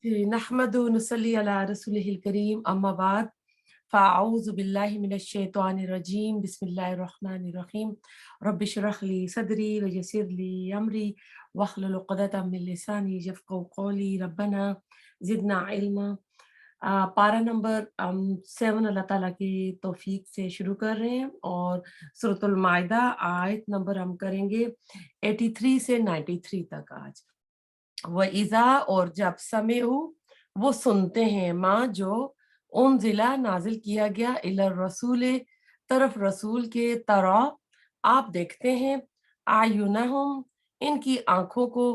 नहमदु व नुसल्ली अला रसूलिहिल करीम अम्मा बाद फ़अऊज़ु बिल्लाहि मिनश शैतानिर रजीम बिस्मिल्लाहिर रहमानिर रहीम रब्बि इश्रह ली सदरी व यस्सिर ली अमरी वहलुल उक़दतम मिन लिसानी यफ़क़हू क़ौली रब्बना ज़िदना इल्मा। पारा नंबर 7 अल्लाह ताला की तौफीक से शुरू कर रहे हैं और सूरतुल माइदा आयत नंबर हम करेंगे 83 से 93 तक आज। व इज़ा और जब समेउ वो सुनते हैं माँ जो उन जिला नाजिल किया गया इला रसूल तरफ रसूल के तरा आप देखते हैं आयुनहुम इनकी आंखों को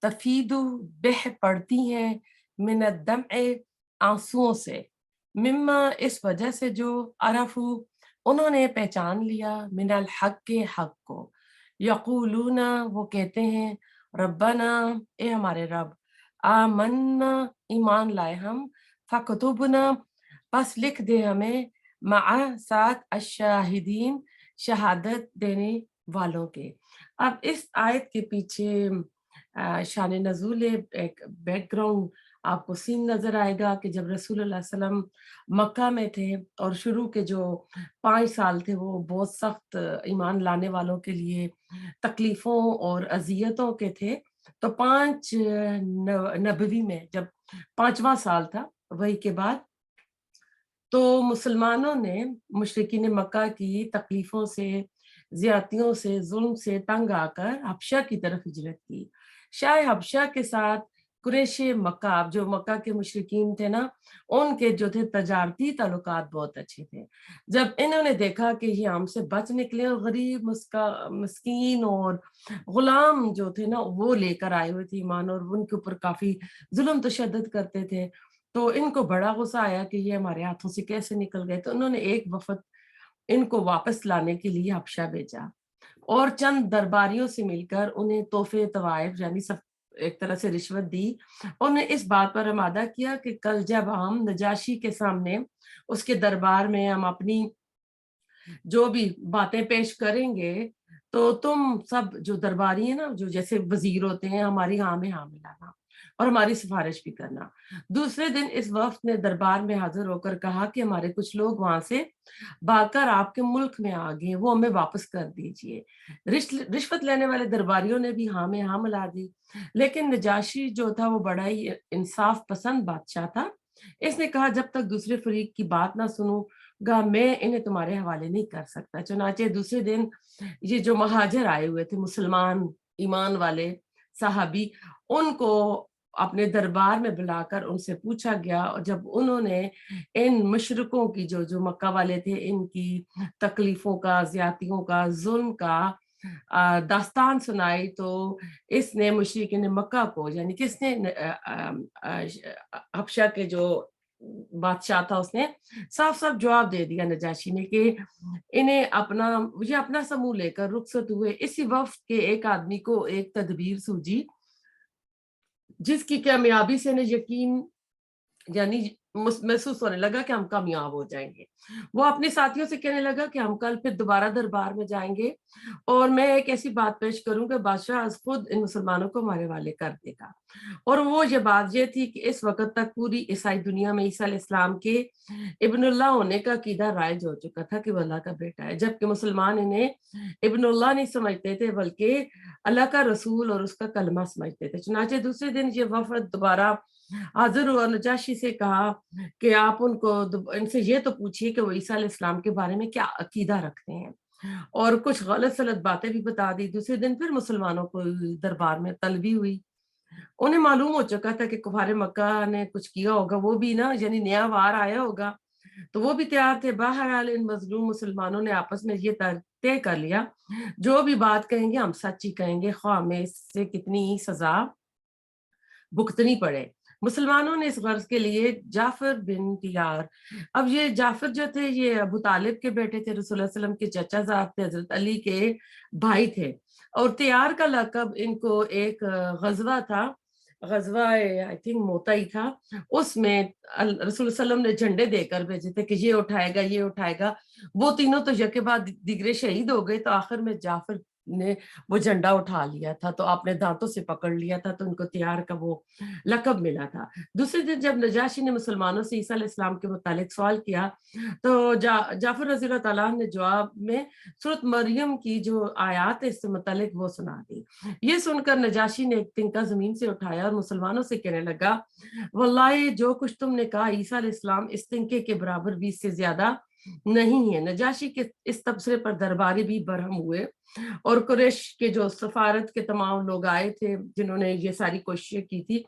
तफीदु बह पड़ती हैं मिनद्दम आंसुओं से मिम्मा इस वजह से जो अरफू उन्होंने पहचान लिया मिनल हक के हक को यकूलूना वो कहते हैं रब्बना ए हमारे रब आमन्ना ईमान लाए हम फकतुबना बस लिख दे हमें मा साथ अशाहिदीन शहादत देने वालों के। अब इस आयत के पीछे शान नज़ूल एक बैकग्राउंड आपको सीन नजर आएगा कि जब रसूलुल्लाह सल्लम मक्का में थे और शुरू के जो 5 साल थे वो बहुत सख्त ईमान लाने वालों के लिए तकलीफों और अजियतों के थे। तो 5 नबवी में जब 5वां साल था वही के बाद तो मुसलमानों ने मुशरिकीन मक्का की तकलीफों से ज्यादतियों से जुल्म से तंग आकर हबशा की तरफ हिजरत की। शाह हबशा के साथ कुरैश मक्का जो मक्का के मुशरिकीन थे ना उनके जो थे तजारती ताल्लुकात बहुत अच्छे थे। जब इन्होंने देखा कि ये हमसे बच निकले और गरीब मस्कीन और गुलाम जो थे ना वो लेकर आए हुए थे ईमान और उनके ऊपर काफी जुल्म तशद्दुद करते थे तो इनको बड़ा गुस्सा आया कि ये हमारे हाथों से कैसे निकल गए। तो उन्होंने एक वफद इनको वापस लाने के लिए हबशा भेजा और चंद दरबारियों से मिलकर उन्हें तोहफे तवाइफ यानी सब एक तरह से रिश्वत दी। उन्हें इस बात पर आमादा किया कि कल जब हम नजाशी के सामने उसके दरबार में हम अपनी जो भी बातें पेश करेंगे तो तुम सब जो दरबारी है ना जो जैसे वजीर होते हैं हमारी हाँ में हाँ मिलाना और हमारी सिफारिश भी करना। दूसरे दिन इस वफ्द ने दरबार में हाजिर होकर कहा कि हमारे कुछ लोग वहां से भागकर आपके मुल्क में आ गए वो हमें वापस कर दीजिए। रिश्वत लेने वाले दरबारियों ने भी हाँ में हाँ मिला दी लेकिन नजाशी जो था वो बड़ा ही इंसाफ पसंद बादशाह था। इसने कहा जब तक दूसरे फरीक की बात ना सुनूंगा मैं इन्हें तुम्हारे हवाले नहीं कर सकता। चुनाचे दूसरे दिन ये जो महाजर आए हुए थे मुसलमान ईमान वाले साहबी उनको अपने दरबार में बुलाकर उनसे पूछा गया और जब उन्होंने इन मुशरिकों की जो जो मक्का वाले थे इनकी तकलीफों का ज्यादतियों का जुल्म का दास्तान सुनाई तो इसने मुशरिकीन मक्का को यानी किसने हबशा के जो बादशाह था उसने साफ साफ जवाब दे दिया नजाशी ने कि इन्हें अपना ये अपना समूह लेकर रुखसत हुए। इसी वक्त के एक आदमी को एक तदबीर सूझी जिसकी कामयाबी से इन्हें यकीन यानी महसूस होने लगा कि हम कामयाब हो जाएंगे। वो अपने साथियों से कहने लगा कि हम कल फिर दोबारा दरबार में जाएंगे और मैं एक ऐसी बात पेश करूं कि बादशाह खुद इन मुसलमानों को हमारे वाले कर देगा। और वो ये बात ये थी कि इस वक्त तक पूरी ईसाई दुनिया में ईसा अलैहिस्सलाम के इब्नुल्लाह होने का अकीदा राइज हो चुका था कि वो अल्लाह का बेटा है, जबकि मुसलमान इन्हें इब्नुल्लाह नहीं समझते थे बल्कि अल्लाह का रसूल और उसका कलमा समझते थे। चुनाचे दूसरे दिन ये वफद दोबारा हाजिर हुआ नजाशी से कहा कि आप उनको इनसे ये तो पूछिए कि वो ईसा अलैहिस्सलाम के बारे में क्या अकीदा रखते हैं और कुछ गलत सलत बातें भी बता दी। दूसरे दिन फिर मुसलमानों को दरबार में तलबी हुई। उन्हें मालूम हो चुका था कि कुफारे मक्का ने कुछ किया होगा, वो भी ना यानी नया वार आया होगा तो वो भी तैयार थे। बहरहाल इन मजलूम मुसलमानों ने आपस में ये तय कर लिया जो भी बात कहेंगे हम सच ही कहेंगे ख्वाह हमें इससे कितनी ही सजा भुगतनी पड़े। मुसलमानों ने इस गर्ज के लिए जाफर बिन तियार, अब ये जाफर जो थे ये अबू तालिब के बेटे थे, रसूलुल्लाह सल्लल्लाहु अलैहि वसल्लम के चचा साहब थे, हजरत अली के भाई थे। और तियार का लकब इनको एक गजवा था, गजवा आई थिंक मोता ही था, उसमें रसूल सल्लम ने झंडे देकर भेजे थे कि ये उठाएगा ये उठाएगा। वो तीनों तो यके बाद दिगरे शहीद हो गए तो आखिर में जाफर ने वो झंडा उठा लिया था, तो आपने दांतों से पकड़ लिया था, तो उनको तैयार का वो लकब मिला था। दूसरे दिन जब नजाशी ने मुसलमानों से ईसा अलैहिस्सलाम के मुतालिक सवाल किया, तो जाफर रज़ी अल्लाह तआला ने जवाब में सूरत मरियम की जो आयत है इससे मुतालिक वो सुना दी। ये सुनकर नजाशी ने एक तिनका जमीन से उठाया और मुसलमानों से कहने लगा, वल्लाहि जो कुछ तुमने कहा ईसा अलैहिस्सलाम इस तिनके के बराबर भी, इससे ज्यादा नहीं है। नजाशी के इस तबसरे पर दरबारी भी बरहम हुए और कुरैश के जो सफारत के तमाम लोग आए थे जिन्होंने ये सारी कोशिशें की थी,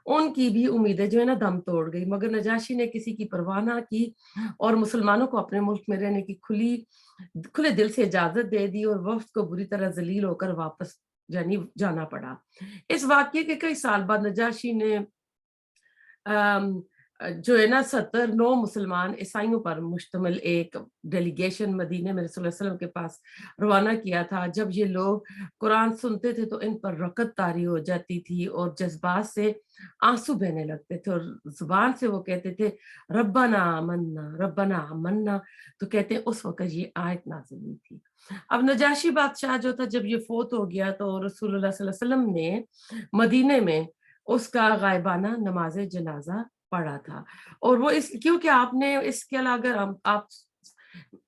उनकी भी उम्मीदें जो है ना दम तोड़ गई। मगर नजाशी ने किसी की परवाह ना की और मुसलमानों को अपने मुल्क में रहने की खुले दिल से इजाजत दे दी और वफ्द को बुरी तरह जलील होकर वापस यानी जाना पड़ा। इस वाक्य के कई साल बाद नजाशी ने अम, जो है ना 79 मुसलमान ईसाइयों पर मुश्तमिल एक डेलीगेशन मदीने में रसूल सल्लल्लाहु अलैहि वसल्लम के पास रवाना किया था। जब ये लोग कुरान सुनते थे तो इन पर रकत तारी हो जाती थी और जज्बात से आंसू बहने लगते थे और जुबान से वो कहते थे रब्बना आमन्ना रब्बना आमन्ना। तो कहते हैं उस वक्त ये आयत नाज़िल हुई थी। अब नजाशी बादशाह जो था जब ये फोत हो गया तो रसूलुल्लाह सल्लल्लाहु अलैहि वसल्लम ने मदीने में उसका गायबाना नमाज जनाजा पढ़ा था। और वो इस क्योंकि आपने इसके अलावा अगर आप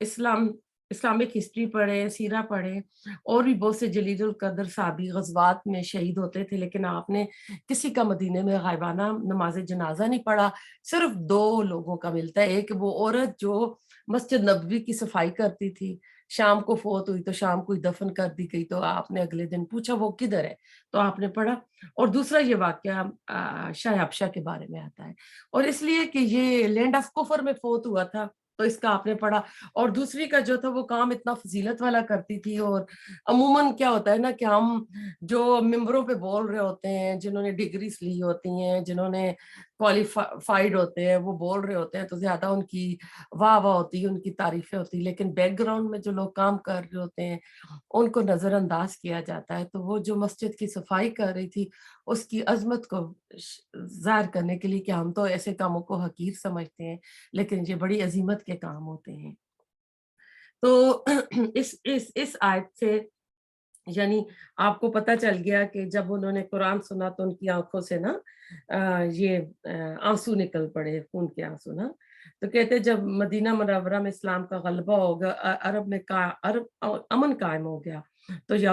इस्लाम इस्लामिक हिस्ट्री पढ़े, सीरा पढ़े, और भी बहुत से जलीलुल कद्र साहबी गज़वात में शहीद होते थे, लेकिन आपने किसी का मदीने में गायबाना नमाज जनाजा नहीं पढ़ा। सिर्फ 2 लोगों का मिलता है। एक वो औरत जो मस्जिद नबवी की सफाई करती थी, शाम को फोत हुई तो शाम को ही दफन कर दी गई, तो आपने अगले दिन पूछा वो किधर है, तो आपने पढ़ा। और दूसरा ये वाकया शाह हबशा के बारे में आता है और इसलिए कि ये लैंड ऑफ कुफर में फोत हुआ था, तो इसका आपने पढ़ा। और दूसरी का जो था वो काम इतना फजीलत वाला करती थी। और अमूमन क्या होता है ना कि हम जो मिंबरों पे बोल रहे होते हैं, जिन्होंने डिग्रीज ली होती हैं, जिन्होंने क्वालिफाइड होते हैं, वो बोल रहे होते हैं तो ज्यादा उनकी वाह वाह होती है, उनकी तारीफें होती है। लेकिन बैकग्राउंड में जो लोग काम कर रहे होते हैं उनको नजरअंदाज किया जाता है। तो वो जो मस्जिद की सफाई कर रही थी उसकी अजमत को जाहिर करने के लिए कि हम तो ऐसे कामों को हकीर समझते हैं, लेकिन ये बड़ी अजीमत के काम होते हैं। तो इस आयत से यानी आपको पता चल गया कि जब उन्होंने कुरान सुना तो उनकी आंखों से ना ये आंसू निकल पड़े, खून के आंसू ना। तो कहते जब मदीना मुनव्वरा में इस्लाम का गलबा होगा, अरब अमन कायम हो गया, तो ये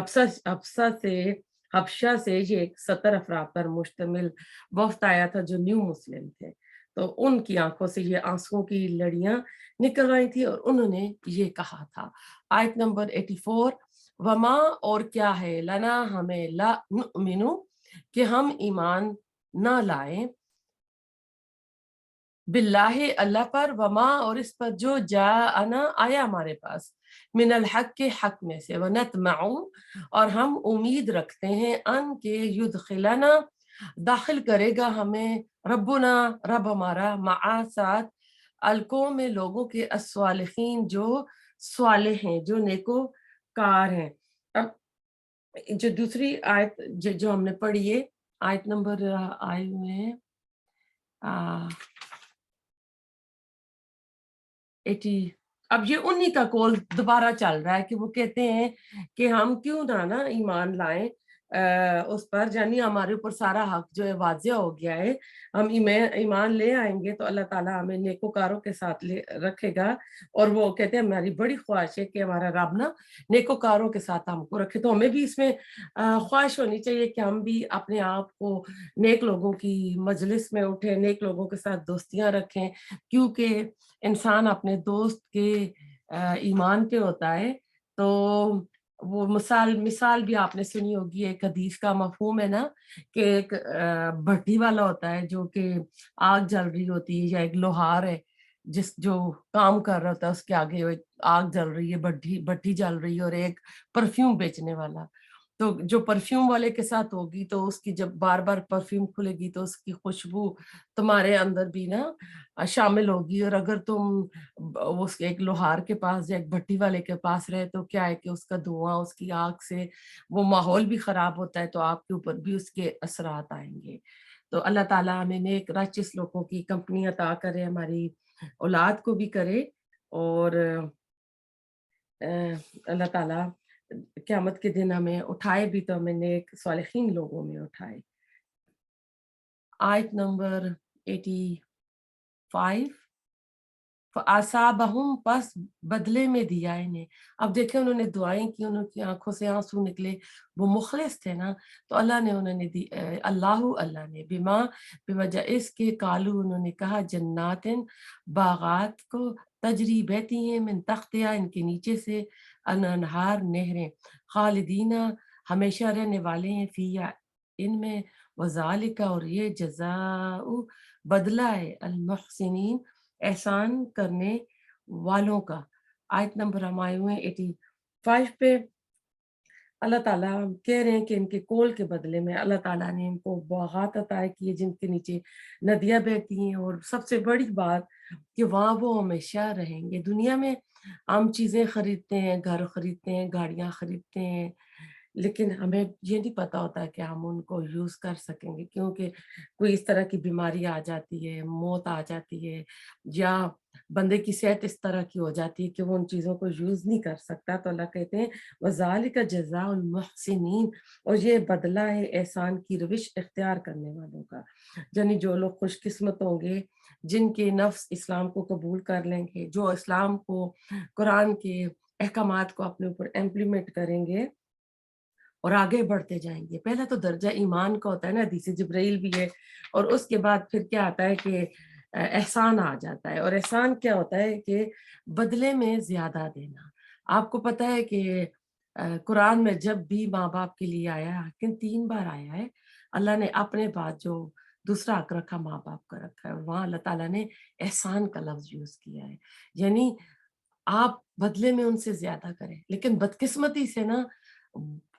हबशा से ये 70 अफराद पर मुश्तमिल वफ्द आया था जो न्यू मुस्लिम थे। तो उनकी आंखों से ये आंसुओं की लड़ियां निकल रही थी और उन्होंने ये कहा था, आयत नंबर 84, वमा और क्या है, लना हमें ला नुमिनु कि हम ईमान ना लाए, बिल्लाहि अल्लाह पर, वमा और इस पर जो जा आना आया हमारे पास, मिनल हक के हक में से, वनतमऊ और हम उम्मीद रखते हैं अन के युदखिलना दाखिल करेगा हमें रब्बुना रब हमारा मा साथ अलको में लोगों के अस्वालिहीन जो स्वालिह हैं, जो नेकोकार हैं। अब जो दूसरी आयत जो हमने पढ़ी है, आयत नंबर आए हुए हैं 80। अब ये उन्हीं का कॉल दोबारा चल रहा है कि वो कहते हैं कि हम क्यों ना ईमान लाएं उस पर, यानी हमारे ऊपर सारा हक जो है वाजिया हो गया है। हम ईमान ले आएंगे तो अल्लाह ताला हमें नेकोकारों के साथ ले रखेगा। और वो कहते हैं हमारी बड़ी ख्वाहिश है कि हमारा रब ना नेकोकारों के साथ हमको रखे। तो हमें भी इसमें ख्वाहिश होनी चाहिए कि हम भी अपने आप को नेक लोगों की मजलिस में उठे, नेक लोगों के साथ दोस्तियां रखें, क्योंकि इंसान अपने दोस्त के ईमान पे होता है। तो वो मिसाल मिसाल भी आपने सुनी होगी, एक हदीस का मफहूम है ना कि एक भट्टी वाला होता है जो कि आग जल रही होती है, या एक लोहार है जिस जो काम कर रहा होता है, उसके आगे वो एक आग जल रही है, भट्टी भट्टी जल रही है, और एक परफ्यूम बेचने वाला। तो जो परफ्यूम वाले के साथ होगी तो उसकी जब बार बार परफ्यूम खुलेगी तो उसकी खुशबू तुम्हारे अंदर भी ना शामिल होगी। और अगर तुम उस एक लोहार के पास या एक भट्टी वाले के पास रहे तो क्या है कि उसका धुआं, उसकी आग से वो माहौल भी खराब होता है, तो आपके ऊपर भी उसके असरात आएंगे। तो अल्लाह ताला हमें नेक राचिस लोगों की कंपनी अता करे, हमारी औलाद को भी करे। और अल्लाह ताला क़यामत के दिन हमें उठाए भी तो हमें नेक सालिहीन लोगों में उठाए। आयत नंबर 85, फ़असाबहुम, पस बदले में दिया इन्हें। अब देखें उन्होंने दुआएँ की, उनकी आँखों से आँसू निकले, वो मुख़लिस थे ना, तो अल्लाह ने उन्होंने दी अल्लाह ने बिमा बिवजह इसके कालू, उन्होंने कहा जन्नातिन, बागात को, तजरी बहती हैं मिन तख्तिहा, इनके नीचे से अनहार नहरें, खालिदीना, हमेशा रहने वाले हैं, फ़ीहा, इनमें, वज़ालिका, और ये जज़ाउ, बदला है, अल मुहसिनीन, एहसान करने वालों का। आयत नंबर हम आए हुए हैं 85 पे। अल्लाह ताला कह रहे हैं कि इनके कौल के बदले में अल्लाह ताला ने इनको बागात अता किए जिनके नीचे नदियाँ बहती हैं, और सबसे बड़ी बात कि वहाँ वो हमेशा रहेंगे। दुनिया में हम चीज़ें खरीदते हैं, घर खरीदते हैं, गाड़ियाँ खरीदते हैं, लेकिन हमें ये नहीं पता होता कि हम उनको यूज़ कर सकेंगे, क्योंकि कोई इस तरह की बीमारी आ जाती है, मौत आ जाती है, या बंदे की सेहत इस तरह की हो जाती है कि वो उन चीज़ों को यूज़ नहीं कर सकता। तो अल्लाह कहते हैं वज़ालिका जज़ाउल मुहसिनीन, और ये बदला है एहसान की रविश इख्तियार करने वालों का। यानी जो लोग खुशकिस्मत होंगे, जिनके नफ्स इस्लाम को कबूल कर लेंगे, जो इस्लाम को, कुरान के अहकामात को अपने ऊपर इम्प्लीमेंट करेंगे और आगे बढ़ते जाएँगे। पहला तो दर्जा ईमान का होता है ना, हदीस जिब्रील भी है, और उसके बाद फिर क्या आता है कि एहसान आ जाता है, और एहसान क्या होता है कि बदले में ज़्यादा देना। आपको पता है कि कुरान में जब भी माँ-बाप के लिए आया है, लेकिन 3 बार आया है, अल्लाह ने अपने बाद जो दूसरा हक रखा माँ-बाप का रखा है, और वहाँ अल्लाह ताला ने एहसान का लफ्ज़ यूज़ किया है। यानी आप बदले में उनसे ज़्यादा करें, लेकिन बदकिस्मती से ना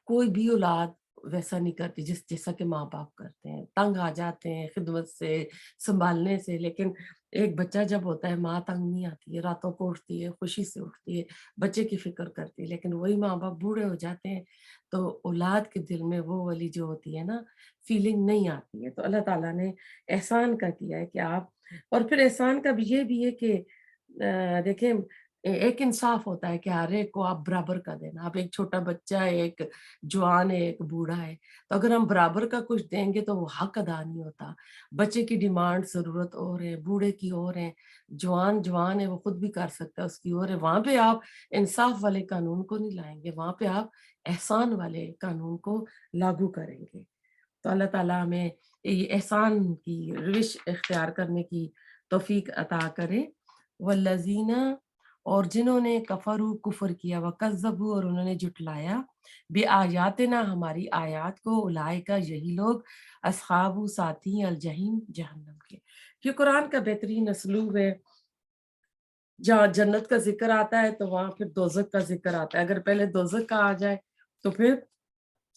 कोई भी औलाद वैसा नहीं करती जैसा कि माँ-बाप करते हैं। तंग आ जाते हैं खिदमत से, सँभालने से, लेकिन एक बच्चा जब होता है, माँ तंग नहीं आती है, रातों को उठती है, खुशी से उठती है, बच्चे की फ़िक्र करती है। लेकिन वही माँ-बाप बूढ़े हो जाते हैं, तो औलाद के दिल में वो वाली जो होती है ना, फीलिंग नहीं आती है। तो अल्लाह ताला ने एहसान का किया है कि आप, और फिर एहसान का भी ये भी है कि देखें, एक इंसाफ होता है कि हर एक को आप बराबर का देना। आप, एक छोटा बच्चा है, एक जवान है, एक बूढ़ा है, तो अगर हम बराबर का कुछ देंगे तो वो हक अदा नहीं होता। बच्चे की डिमांड, ज़रूरत और है, बूढ़े की और है, जवान जवान है, वो खुद भी कर सकता है, उसकी और है। वहाँ पे आप इंसाफ वाले कानून को नहीं लाएँगे, वहाँ पे आप एहसान वाले कानून को लागू करेंगे। तो अल्लाह ताला हमें ये एहसान की रविश इख्तियार करने की तौफ़ीक अता करे। वल्लज़ीना, और जिन्होंने कफ़रू, कुफ़्र किया, व कज़्ज़बू, और उन्होंने झुटलाया, बिआयातिना, हमारी आयत को, उलाइका, यही लोग, अस्हाबु, साथी, अल जहीम, जहन्नम के। ये कुरान का बेहतरीन असलूब है। जहाँ जन्नत का ज़िक्र आता है तो वहाँ फिर दोज़ख का ज़िक्र आता है। अगर पहले दोज़ख का आ जाए तो फिर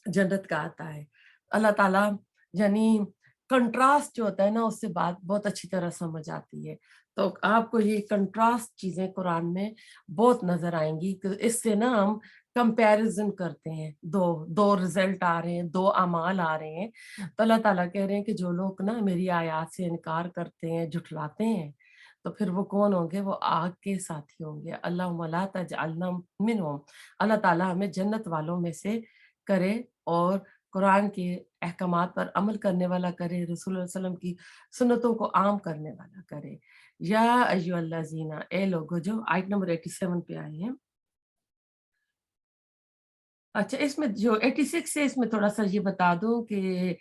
जन्नत का आता है। अल्लाह ताला, यानी कंट्रास्ट जो होता है ना, उससे बात बहुत अच्छी तरह समझ आती है। तो आपको ये कंट्रास्ट चीज़ें कुरान में बहुत नज़र आएँगी कि इससे ना हम कंपैरिज़न करते हैं, 2 रिज़ल्ट आ रहे हैं, 2 अमाल आ रहे हैं। तो अल्लाह ताला कह रहे हैं कि जो लोग ना मेरी आयत से इनकार करते हैं, झुठलाते हैं, तो फिर वो कौन होंगे? वो आग के साथी होंगे। अल्लाहुम्मा ला तजअलना मिनहुम। अल्लाह ताला हमें जन्नत वालों में से करे, और कुरान के अहकामात पर अमल करने वाला करे, रसूल सल्लल्लाहु अलैहि वसल्लम की सुन्नतों को आम करने वाला करे। या अय्युहल्लज़ीना, ए लोगो जो आयत नंबर 87 पे आए हैं। अच्छा, इसमें जो 86 है, इसमें थोड़ा-सा ये बता दूँ कि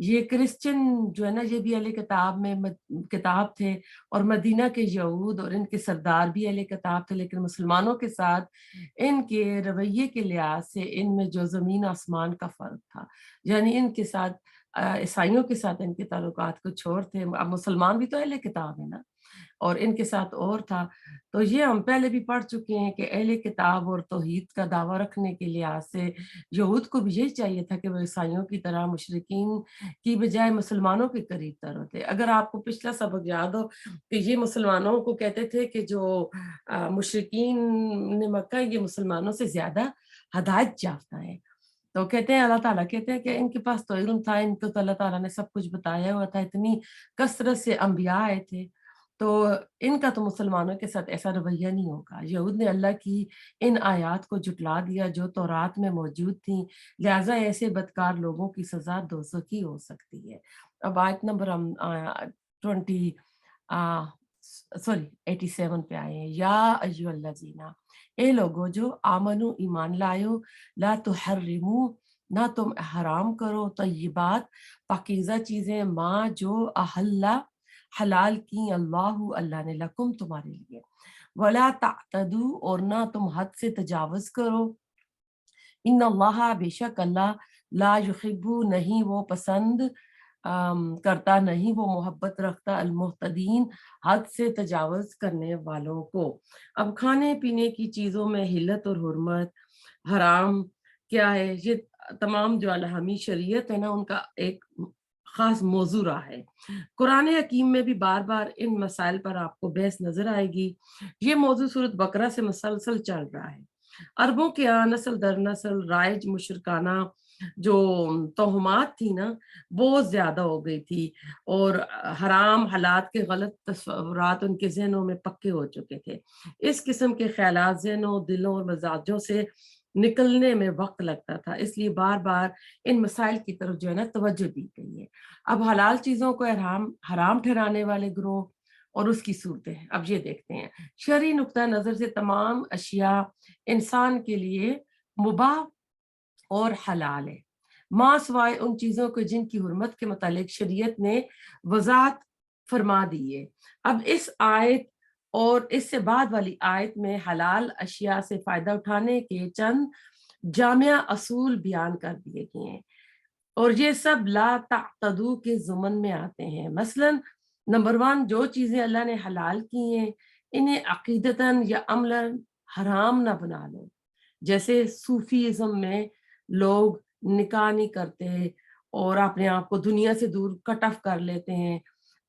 ये क्रिश्चियन जो है ना, ये भी अहले किताब में किताब थे, और मदीना के यहूद और इनके सरदार भी अहले किताब थे, लेकिन मुसलमानों के साथ इनके रवैये के लिहाज से इनमें जो ज़मीन आसमान का फ़र्क था। यानी इनके साथ ईसाइयों के साथ इनके ताल्लुकात कुछ और थे। अब मुसलमान भी तो अहले किताब है ना। और इनके साथ और था। तो ये हम पहले भी पढ़ चुके हैं कि अहले किताब और तौहीद का दावा रखने के लिहाज से यहूद को भी यही चाहिए था कि वो ईसाइयों की तरह मुशरिकीन की बजाय मुसलमानों के करीब तर होते। अगर आपको पिछला सबक याद हो कि ये मुसलमानों को कहते थे कि जो मुशरिकीन ने मक्का, ये मुसलमानों से ज़्यादा हिदायत याफ़्ता हैं। तो कहते हैं, अल्लाह ताला कहते हैं कि इनके पास तो इल्म था, इनको तो अल्लाह ताला ने सब कुछ बताया हुआ था, इतनी कसरत से अंबिया आए थे। تو ان کا تو مسلمانوں کے ساتھ ایسا رویہ نہیں ہوگا۔ یہود نے اللہ کی ان آیات کو جھٹلا دیا جو تورات میں موجود تھیں، لہٰذا ایسے بدکار لوگوں کی سزا دوزخی ہو سکتی ہے۔ اب آیت نمبر ہم 20 سوری 87 پہ آئے ہیں۔ یا ایھا الذین، اے لوگو جو آمنو ایمان لائو، لا تحرمو، نہ تم حرام کرو طیبات پاکیزہ چیزیں، ماں جو احلّ حلال کی اللہ نے لکم تمہارے لیے، ولا تعتدو، اور نہ تم حد سے تجاوز کرو، ان اللہ بے شک اللہ، لا یحب نہیں وہ پسند کرتا، نہیں وہ محبت رکھتا، المحتدین حد سے تجاوز کرنے والوں کو۔ اب کھانے پینے کی چیزوں میں حلت اور حرمت، حرام کیا ہے، یہ تمام جو الہامی شریعت ہے نا، ان کا ایک خاص موضوع رہا ہے۔ قرآن حکیم میں بھی بار بار ان مسائل پر آپ کو بحث نظر آئے گی۔ یہ موضوع سورۃ بقرہ سے مسلسل چل رہا ہے۔ عربوں کے یہاں نسل در نسل رائج مشرکانہ جو توہمات تھی نا، بہت زیادہ ہو گئی تھی، اور حرام حالات کے غلط تصورات ان کے ذہنوں میں پکے ہو چکے تھے۔ اس قسم کے خیالات ذہنوں، دلوں اور مزاجوں سے نکلنے میں وقت لگتا تھا، اس لیے بار بار ان مسائل کی طرف جو ہے نا توجہ دی گئی ہے۔ اب حلال چیزوں کو حرام ٹھہرانے والے گروہ اور اس کی صورتیں اب یہ دیکھتے ہیں۔ شرعی نقطہ نظر سے تمام اشیاء انسان کے لیے مباح اور حلال ہے، ماں سوائے ان چیزوں کو جن کی حرمت کے متعلق شریعت نے وضاحت فرما دی ہے۔ اب اس آیت اور اس سے بعد والی آیت میں حلال اشیاء سے فائدہ اٹھانے کے چند جامع اصول بیان کر دیے گئے ہیں، اور یہ سب لا تعتدو کے ضمن میں آتے ہیں۔ مثلا نمبر 1، جو چیزیں اللہ نے حلال کی ہیں انہیں عقیدتاً یا عملاً حرام نہ بنا لو۔ جیسے صوفیزم میں لوگ نکاح نہیں کرتے اور اپنے آپ کو دنیا سے دور کٹ آف کر لیتے ہیں،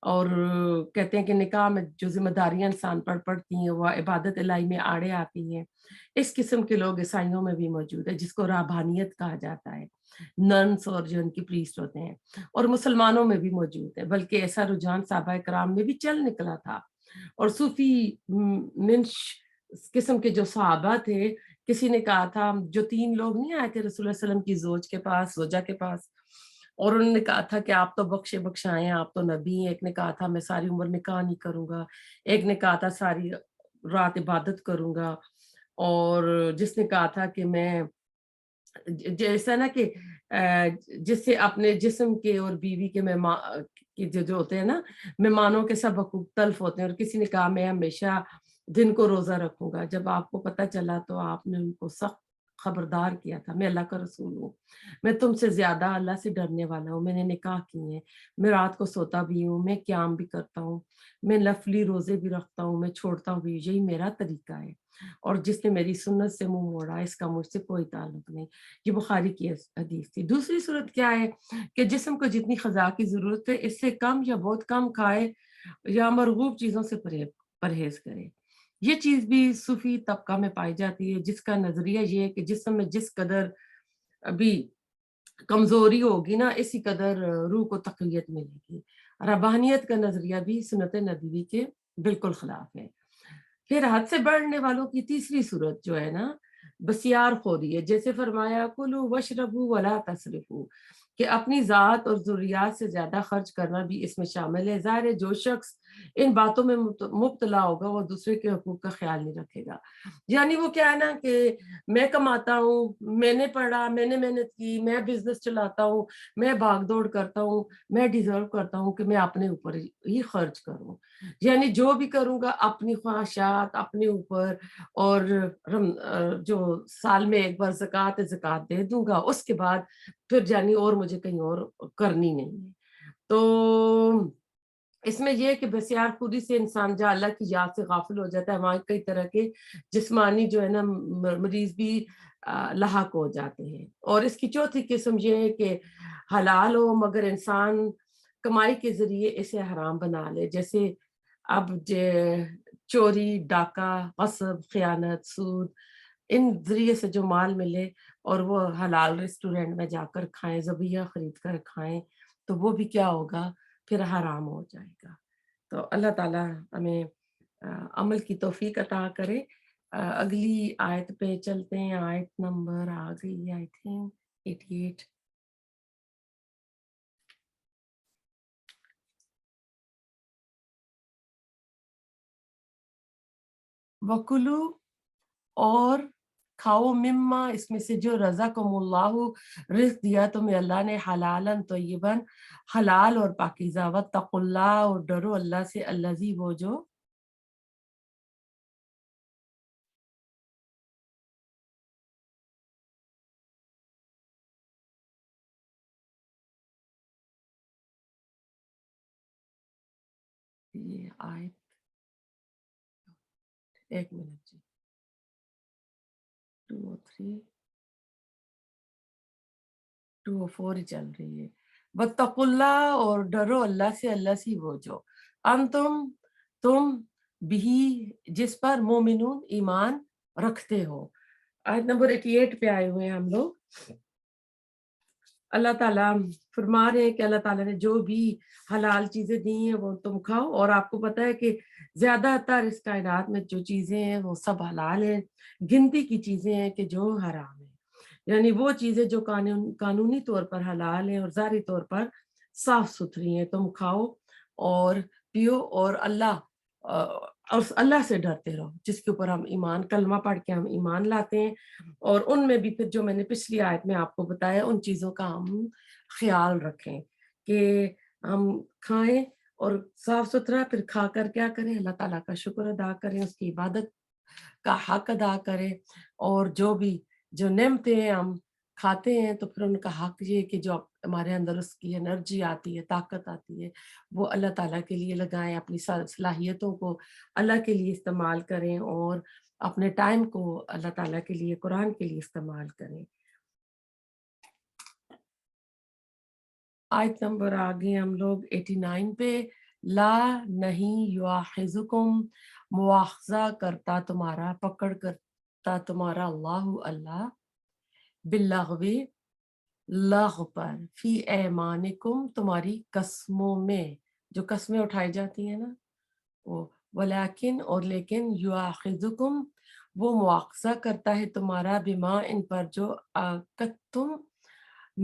اور کہتے ہیں کہ نکاح میں جو ذمہ داریاں انسان پر پڑتی ہیں وہ عبادت الہی میں آڑے آتی ہیں۔ اس قسم کے لوگ عیسائیوں میں بھی موجود ہے، جس کو راہبانیت کہا جاتا ہے، ننس اور جو ان کی پریسٹ ہوتے ہیں، اور مسلمانوں میں بھی موجود ہے، بلکہ ایسا رجحان صحابہ کرام میں بھی چل نکلا تھا۔ اور صوفی منش قسم کے جو صحابہ تھے، کسی نے کہا تھا، جو 3 لوگ نہیں آئے تھے رسول اللہ علیہ وسلم کی زوجہ کے پاس، اور انہوں نے کہا تھا کہ آپ تو بخشائے ہیں، آپ تو نبی ہیں۔ ایک نے کہا تھا میں ساری عمر نکاح نہیں کروں گا، ایک نے کہا تھا ساری رات عبادت کروں گا، اور جس نے کہا تھا کہ میں جیسا نا کہ جس سے اپنے جسم کے اور بیوی کے جو ہوتے ہیں نا مہمانوں کے سب حقوق تلف ہوتے ہیں، اور کسی نے کہا میں ہمیشہ دن کو روزہ رکھوں گا۔ جب آپ کو پتہ چلا تو آپ نے ان کو سخت خبردار کیا تھا، میں اللہ کا رسول ہوں، میں تم سے زیادہ اللہ سے ڈرنے والا ہوں، میں نے نکاح کی ہیں، میں رات کو سوتا بھی ہوں، میں قیام بھی کرتا ہوں، میں نفلی روزے بھی رکھتا ہوں، میں چھوڑتا ہوں بھی، یہی میرا طریقہ ہے، اور جس نے میری سنت سے منہ موڑا اس کا مجھ سے کوئی تعلق نہیں۔ یہ بخاری کی حدیث تھی۔ دوسری صورت کیا ہے کہ جسم کو جتنی غذا کی ضرورت ہے اس سے کم یا بہت کم کھائے، یا مرغوب چیزوں سے پرہیز کرے۔ یہ چیز بھی صوفی طبقہ میں پائی جاتی ہے، جس کا نظریہ یہ ہے کہ جسم میں جس قدر ابھی کمزوری ہوگی نا، اسی قدر روح کو تقویت ملے گی۔ ربانیت کا نظریہ بھی سنت نبوی کے بالکل خلاف ہے۔ پھر حد سے بڑھنے والوں کی تیسری صورت جو ہے نا بسیار خوری ہے، جیسے فرمایا کلوا واشربوا ولا تسرفوا، کہ اپنی ذات اور ضروریات سے زیادہ خرچ کرنا بھی اس میں شامل ہے۔ ظاہر ہے جو شخص ان باتوں میں مبتلا ہوگا وہ دوسرے کے حقوق کا خیال نہیں رکھے گا۔ یعنی وہ کیا ہے نا کہ میں کماتا ہوں، میں نے پڑھا، میں نے محنت کی، میں بزنس چلاتا ہوں، میں بھاگ دوڑ کرتا ہوں، میں ڈیزرو کرتا ہوں کہ میں اپنے اوپر ہی خرچ کروں، یعنی جو بھی کروں گا اپنی خواہشات اپنے اوپر، اور جو سال میں ایک بار زکوٰۃ دے دوں گا، اس کے بعد پھر یعنی اور مجھے کہیں اور کرنی نہیں ہے۔ تو اس میں یہ ہے کہ بسیار خودی سے انسان جہاں اللہ کی یاد سے غافل ہو جاتا ہے، وہاں کئی طرح کے جسمانی جو ہے نا مریض بھی لاحق ہو جاتے ہیں۔ اور اس کی چوتھی قسم یہ ہے کہ حلال ہو مگر انسان کمائی کے ذریعے اسے حرام بنا لے، جیسے اب چوری، ڈاکہ، غصب، خیانت، سود، ان ذریعے سے جو مال ملے اور وہ حلال ریسٹورینٹ میں جا کر کھائیں، ذبیحہ خرید کر کھائیں، تو وہ بھی کیا ہوگا، پھر حرام ہو جائے گا۔ تو اللہ تعالیٰ ہمیں عمل کی توفیق عطا کرے۔ اگلی آیت پہ چلتے ہیں، آیت نمبر آ گئی آئی تھنک 88۔ وکلو، اور کھاؤ، مما، اس میں سے جو رزقکم اللہ، رزق دیا تمہیں اللہ نے، حلالن طیبن، حلال اور پاکیزہ، واتقوا اللہ، اور ڈرو اللہ سے، الذی، وہ جو، یہ آیت، ایک منٹ جی، 203 204 ہی چل رہی ہے۔ واتقوا اللہ، اور ڈرو اللہ سے، اللہ سے وہ جو، تم بھی، جس پر مومنون، ایمان رکھتے ہو۔ آیت نمبر 88 پہ آئے ہوئے ہیں ہم لوگ۔ اللہ تعالیٰ فرما رہے ہیں کہ اللہ تعالیٰ نے جو بھی حلال چیزیں دی ہیں وہ تم کھاؤ، اور آپ کو پتہ ہے کہ زیادہ تر اس کائنات میں جو چیزیں ہیں وہ سب حلال ہیں، گنتی کی چیزیں ہیں کہ جو حرام ہیں، یعنی وہ چیزیں جو قانونی طور پر حلال ہیں اور ظاہری طور پر صاف ستھری ہیں، تم کھاؤ اور پیو، اور اللہ سے ڈرتے رہو، جس کے اوپر ہم ایمان، کلمہ پڑھ کے ہم ایمان لاتے ہیں، اور ان میں بھی پھر جو میں نے پچھلی آیت میں آپ کو بتایا، ان چیزوں کا ہم خیال رکھیں کہ ہم کھائیں اور صاف ستھرا، پھر کھا کر کیا کریں، اللہ تعالیٰ کا شکر ادا کریں، اس کی عبادت کا حق ادا کریں، اور جو نعمتیں ہم کھاتے ہیں تو پھر ان کا حق یہ کہ جو ہمارے اندر اس کی انرجی آتی ہے، طاقت آتی ہے، وہ اللہ تعالیٰ کے لیے لگائیں، اپنی صلاحیتوں کو اللہ کے لیے استعمال کریں، اور اپنے ٹائم کو اللہ تعالیٰ کے لیے، قرآن کے لیے استعمال کریں۔ آیت نمبر آگے ہم لوگ 89 پہ، لا، نہیں، یواخذکم، مواخذہ کرتا تمہارا، پکڑ کرتا تمہارا، اللہ باللغو، لغو پر، فی ایمانکم، تمہاری قسموں میں، جو قسمیں اٹھائی جاتی ہیں نا وہ، ولیکن، اور لیکن، یواخذکم، وہ مواخذہ کرتا ہے تمہارا، بما، ان پر، جو عقدتم،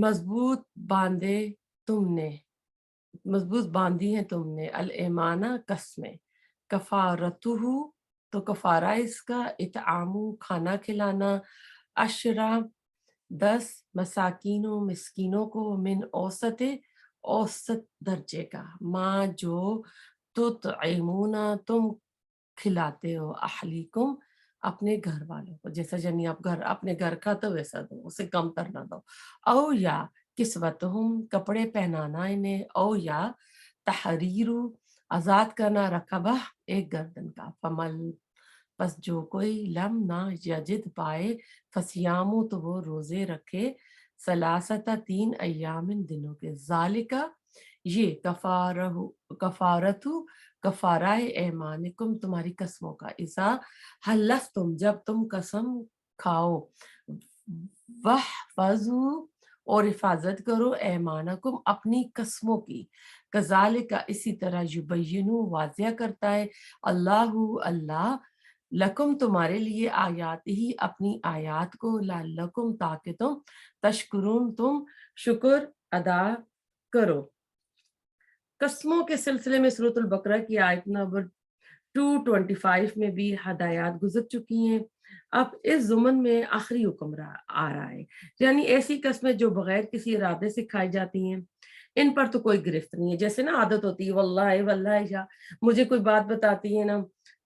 مضبوط باندھے تم نے، مضبوط باندھی ہیں تم نے، الایمانہ، قسمیں، کفارتہ، تو کفارہ اس کا، اطعام، کھانا کھلانا، عشرہ، 10 مساکینوں، مسکینوں کو، من اوسط درجے کا، ماں، جو تطعمون، تم کھلاتے ہو، اہلیکم، اپنے گھر والوں کو، جیسا یعنی آپ اپنے گھر کا تو ویسا دو، اسے کم تر نہ دو، او یا کسوتہم، کپڑے پہنانا انہیں، او یا تحریر، آزاد کرنا، رقبہ، ایک گردن کا، فمل، پس جو کوئی لم نہ یجد پائے، فصیامو، تو وہ روزے رکھے، ثلاثۃ، 3 ایام، دنوں کے، ذالکہ، یہ، کفارت، کفارہ ایمانکم، تمہاری قسموں کا، اذا حلفتم، جب تم قسم کھاؤ، وحفظوا، اور حفاظت کرو، ایمانکم، اپنی قسموں کی، کذالک، اسی طرح، یبینو، واضح کرتا ہے، اللہ لکم، تمہارے لیے، آیات ہی، اپنی آیات کو، لعلکم، تاکہ تم تشکرون، تم شکر ادا کرو۔ قسموں کے سلسلے میں سورۃ البقرہ کی آیت نمبر 225 میں بھی ہدایات گزر چکی ہیں، اب اس ضمن میں آخری حکم آ رہا ہے، یعنی ایسی قسمیں جو بغیر کسی ارادے سے کھائی جاتی ہیں، ان پر تو کوئی گرفت نہیں ہے، جیسے نا عادت ہوتی ہے، واللہ واللہ، یا مجھے کوئی بات بتاتی ہے نا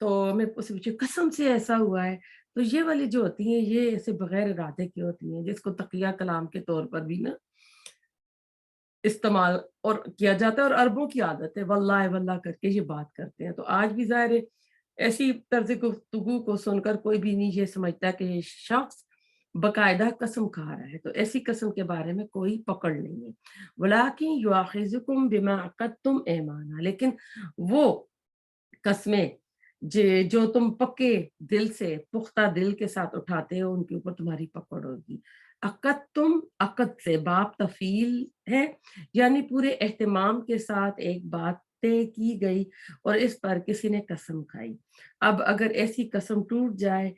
تو میں اس سے قسم سے ایسا ہوا ہے، تو یہ والی جو ہوتی ہیں یہ ایسے بغیر ارادے کی ہوتی ہیں، جس کو تقیہ کلام کے طور پر بھی نا استعمال اور کیا جاتا ہے، اور عربوں کی عادت ہے واللہ واللہ کر کے یہ بات کرتے ہیں، تو آج بھی ظاہر ہے ایسی طرز گفتگو کو سن کر کوئی بھی نہیں یہ سمجھتا کہ یہ شخص باقاعدہ قسم کھا رہا ہے، تو ایسی قسم کے بارے میں کوئی پکڑ نہیں ہے، ولیکن یؤاخذکم بما عقدتم ایمانا، لیکن وہ قسمیں جو تم پکے دل سے، پختہ دل کے ساتھ اٹھاتے ہو، ان کے اوپر تمہاری پکڑ ہوگی۔ عقد سے باب تفیل ہے، یعنی پورے اہتمام کے ساتھ ایک بات طے کی گئی اور اس پر کسی نے قسم کھائی. اب اگر ایسی قسم ٹوٹ جائے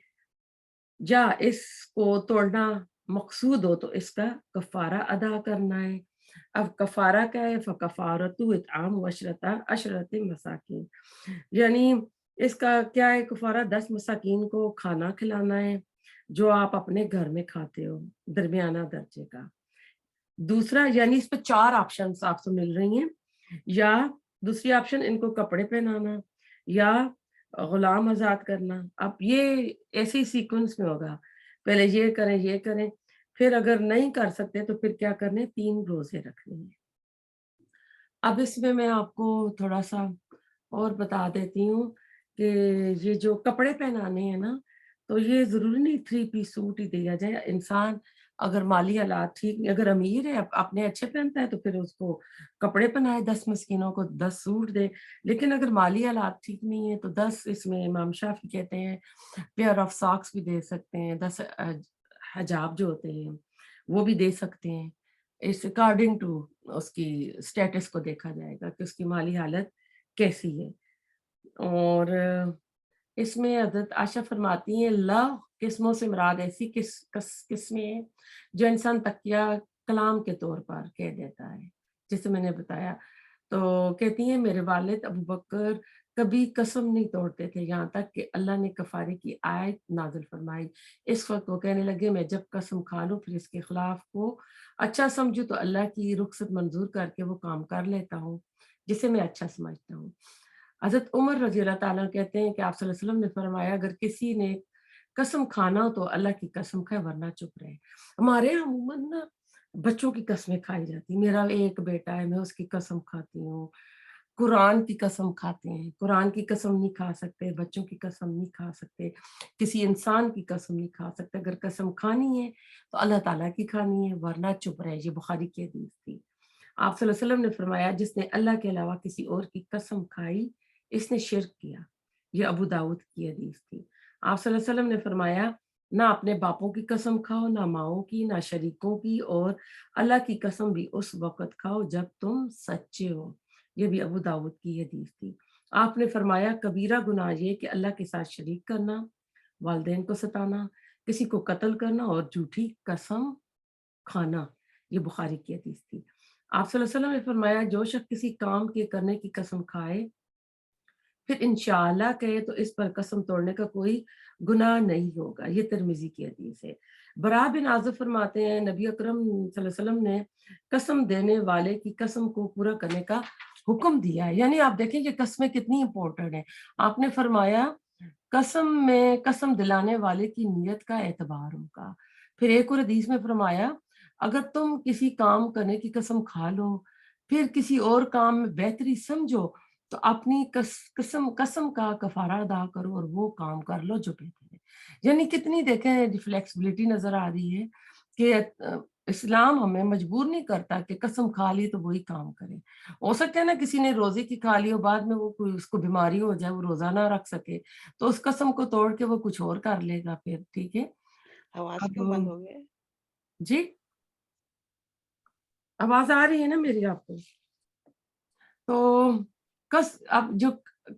یا اس کو توڑنا مقصود ہو تو اس کا کفارہ ادا کرنا ہے. اب کفارہ کیا ہے؟ فکفارۃ اطعام عشرۃ مساکین، یعنی اس کا کیا ہے کفارہ؟ 10 مساکین کو کھانا کھلانا ہے جو آپ اپنے گھر میں کھاتے ہو، درمیانہ درجے کا. دوسرا یعنی اس پہ 4 آپشنز آپ کو مل رہی ہیں، یا دوسری آپشن ان کو کپڑے پہنانا یا غلام آزاد کرنا. اب یہ ایسے ہی سیکوینس میں ہوگا، پہلے یہ کریں، پھر اگر نہیں کر سکتے تو پھر کیا کرنے؟ 3 روزے رکھنے ہیں. اب اس میں آپ کو تھوڑا سا اور بتا دیتی ہوں کہ یہ جو کپڑے پہنانے ہیں نا، تو یہ ضروری نہیں 3 پیس سوٹ ہی دیا جائے. انسان اگر مالی حالات ٹھیک نہیں، اگر امیر ہے اپنے اچھے پہنتا ہے تو پھر اس کو کپڑے پہنائے، 10 مسکینوں کو 10 سوٹ دے. لیکن اگر مالی حالات ٹھیک نہیں ہے تو 10، اس میں امام شافعی کہتے ہیں پیئر آف ساکس بھی دے سکتے ہیں، 10 حجاب جو ہوتے ہیں وہ بھی دے سکتے ہیں. اس اکارڈنگ ٹو اس کی اسٹیٹس کو دیکھا جائے گا کہ اس کی مالی حالت کیسی ہے. اور اس میں حضرت عائشہ فرماتی ہیں لغو قسموں سے مراد ایسی قسمیں ہیں جو انسان تکیہ کلام کے طور پر کہہ دیتا ہے، جسے میں نے بتایا. تو کہتی ہیں میرے والد ابو بکر کبھی قسم نہیں توڑتے تھے یہاں تک کہ اللہ نے کفارے کی آیت نازل فرمائی. اس وقت وہ کہنے لگے میں جب قسم کھا لوں پھر اس کے خلاف کو اچھا سمجھو تو اللہ کی رخصت منظور کر کے وہ کام کر لیتا ہوں جسے میں اچھا سمجھتا ہوں. حضرت عمر رضی اللہ تعالیٰ کہتے ہیں کہ آپ صلی اللہ علیہ وسلم نے فرمایا اگر کسی نے قسم کھانا ہو تو اللہ کی قسم کھائے ورنہ چپ رہے. ہمارے عموماً نا بچوں کی قسمیں کھائی جاتی، میرا ایک بیٹا ہے میں اس کی قسم کھاتی ہوں، قرآن کی قسم کھاتے ہیں. قرآن کی قسم نہیں کھا سکتے، بچوں کی قسم نہیں کھا سکتے، کسی انسان کی قسم نہیں کھا سکتے. اگر قسم کھانی ہے تو اللہ تعالیٰ کی کھانی ہے ورنہ چپ رہے. یہ بخاری کی حدیث تھی. آپ صلی اللہ علیہ وسلم نے فرمایا جس نے اللہ کے علاوہ کسی اور کی قسم کھائی اس نے شرک کیا. یہ ابو داؤد کی حدیث تھی. آپ صلی اللہ علیہ وسلم نے فرمایا نہ اپنے باپوں کی قسم کھاؤ، نہ ماؤں کی، نہ شریکوں کی، اور اللہ کی قسم بھی اس وقت کھاؤ جب تم سچے ہو. یہ بھی ابو داؤد کی حدیث تھی. آپ نے فرمایا کبیرہ گناہ یہ کہ اللہ کے ساتھ شریک کرنا، والدین کو ستانا، کسی کو قتل کرنا اور جھوٹی قسم کھانا. یہ بخاری کی حدیث تھی. آپ صلی اللہ علیہ وسلم نے فرمایا جو شخص کسی کام کے کرنے کی قسم کھائے پھر انشاءاللہ کہے تو اس پر قسم توڑنے کا کوئی گناہ نہیں ہوگا. یہ ترمذی کی حدیث ہے. برا بن عازب فرماتے ہیں نبی اکرم صلی اللہ علیہ وسلم نے قسم دینے والے کی قسم کو پورا کرنے کا حکم دیا ہے. یعنی آپ دیکھیں کہ قسمیں کتنی امپورٹنٹ ہیں. آپ نے فرمایا قسم میں قسم دلانے والے کی نیت کا اعتبار ہوگا. پھر ایک اور حدیث میں فرمایا اگر تم کسی کام کرنے کی قسم کھا لو پھر کسی اور کام میں بہتری سمجھو تو اپنی قسم کا کفارہ ادا کرو اور وہ کام کر لو جو بہتر ہے. یعنی کتنی دیکھیں فلیکسیبلٹی نظر آ رہی ہے کہ اسلام ہمیں مجبور نہیں کرتا کہ قسم کھا لی تو وہی کام کرے. ہو سکتا ہے نا کسی نے روزے کی کھا لی اور بعد میں وہ کوئی اس کو بیماری ہو جائے وہ روزہ نہ رکھ سکے تو اس قسم کو توڑ کے وہ کچھ اور کر لے گا پھر. ٹھیک ہے. آواز اب کیوں بند ہو گیا؟ جی آواز آ رہی ہے نا میری آپ کو؟ تو اب جو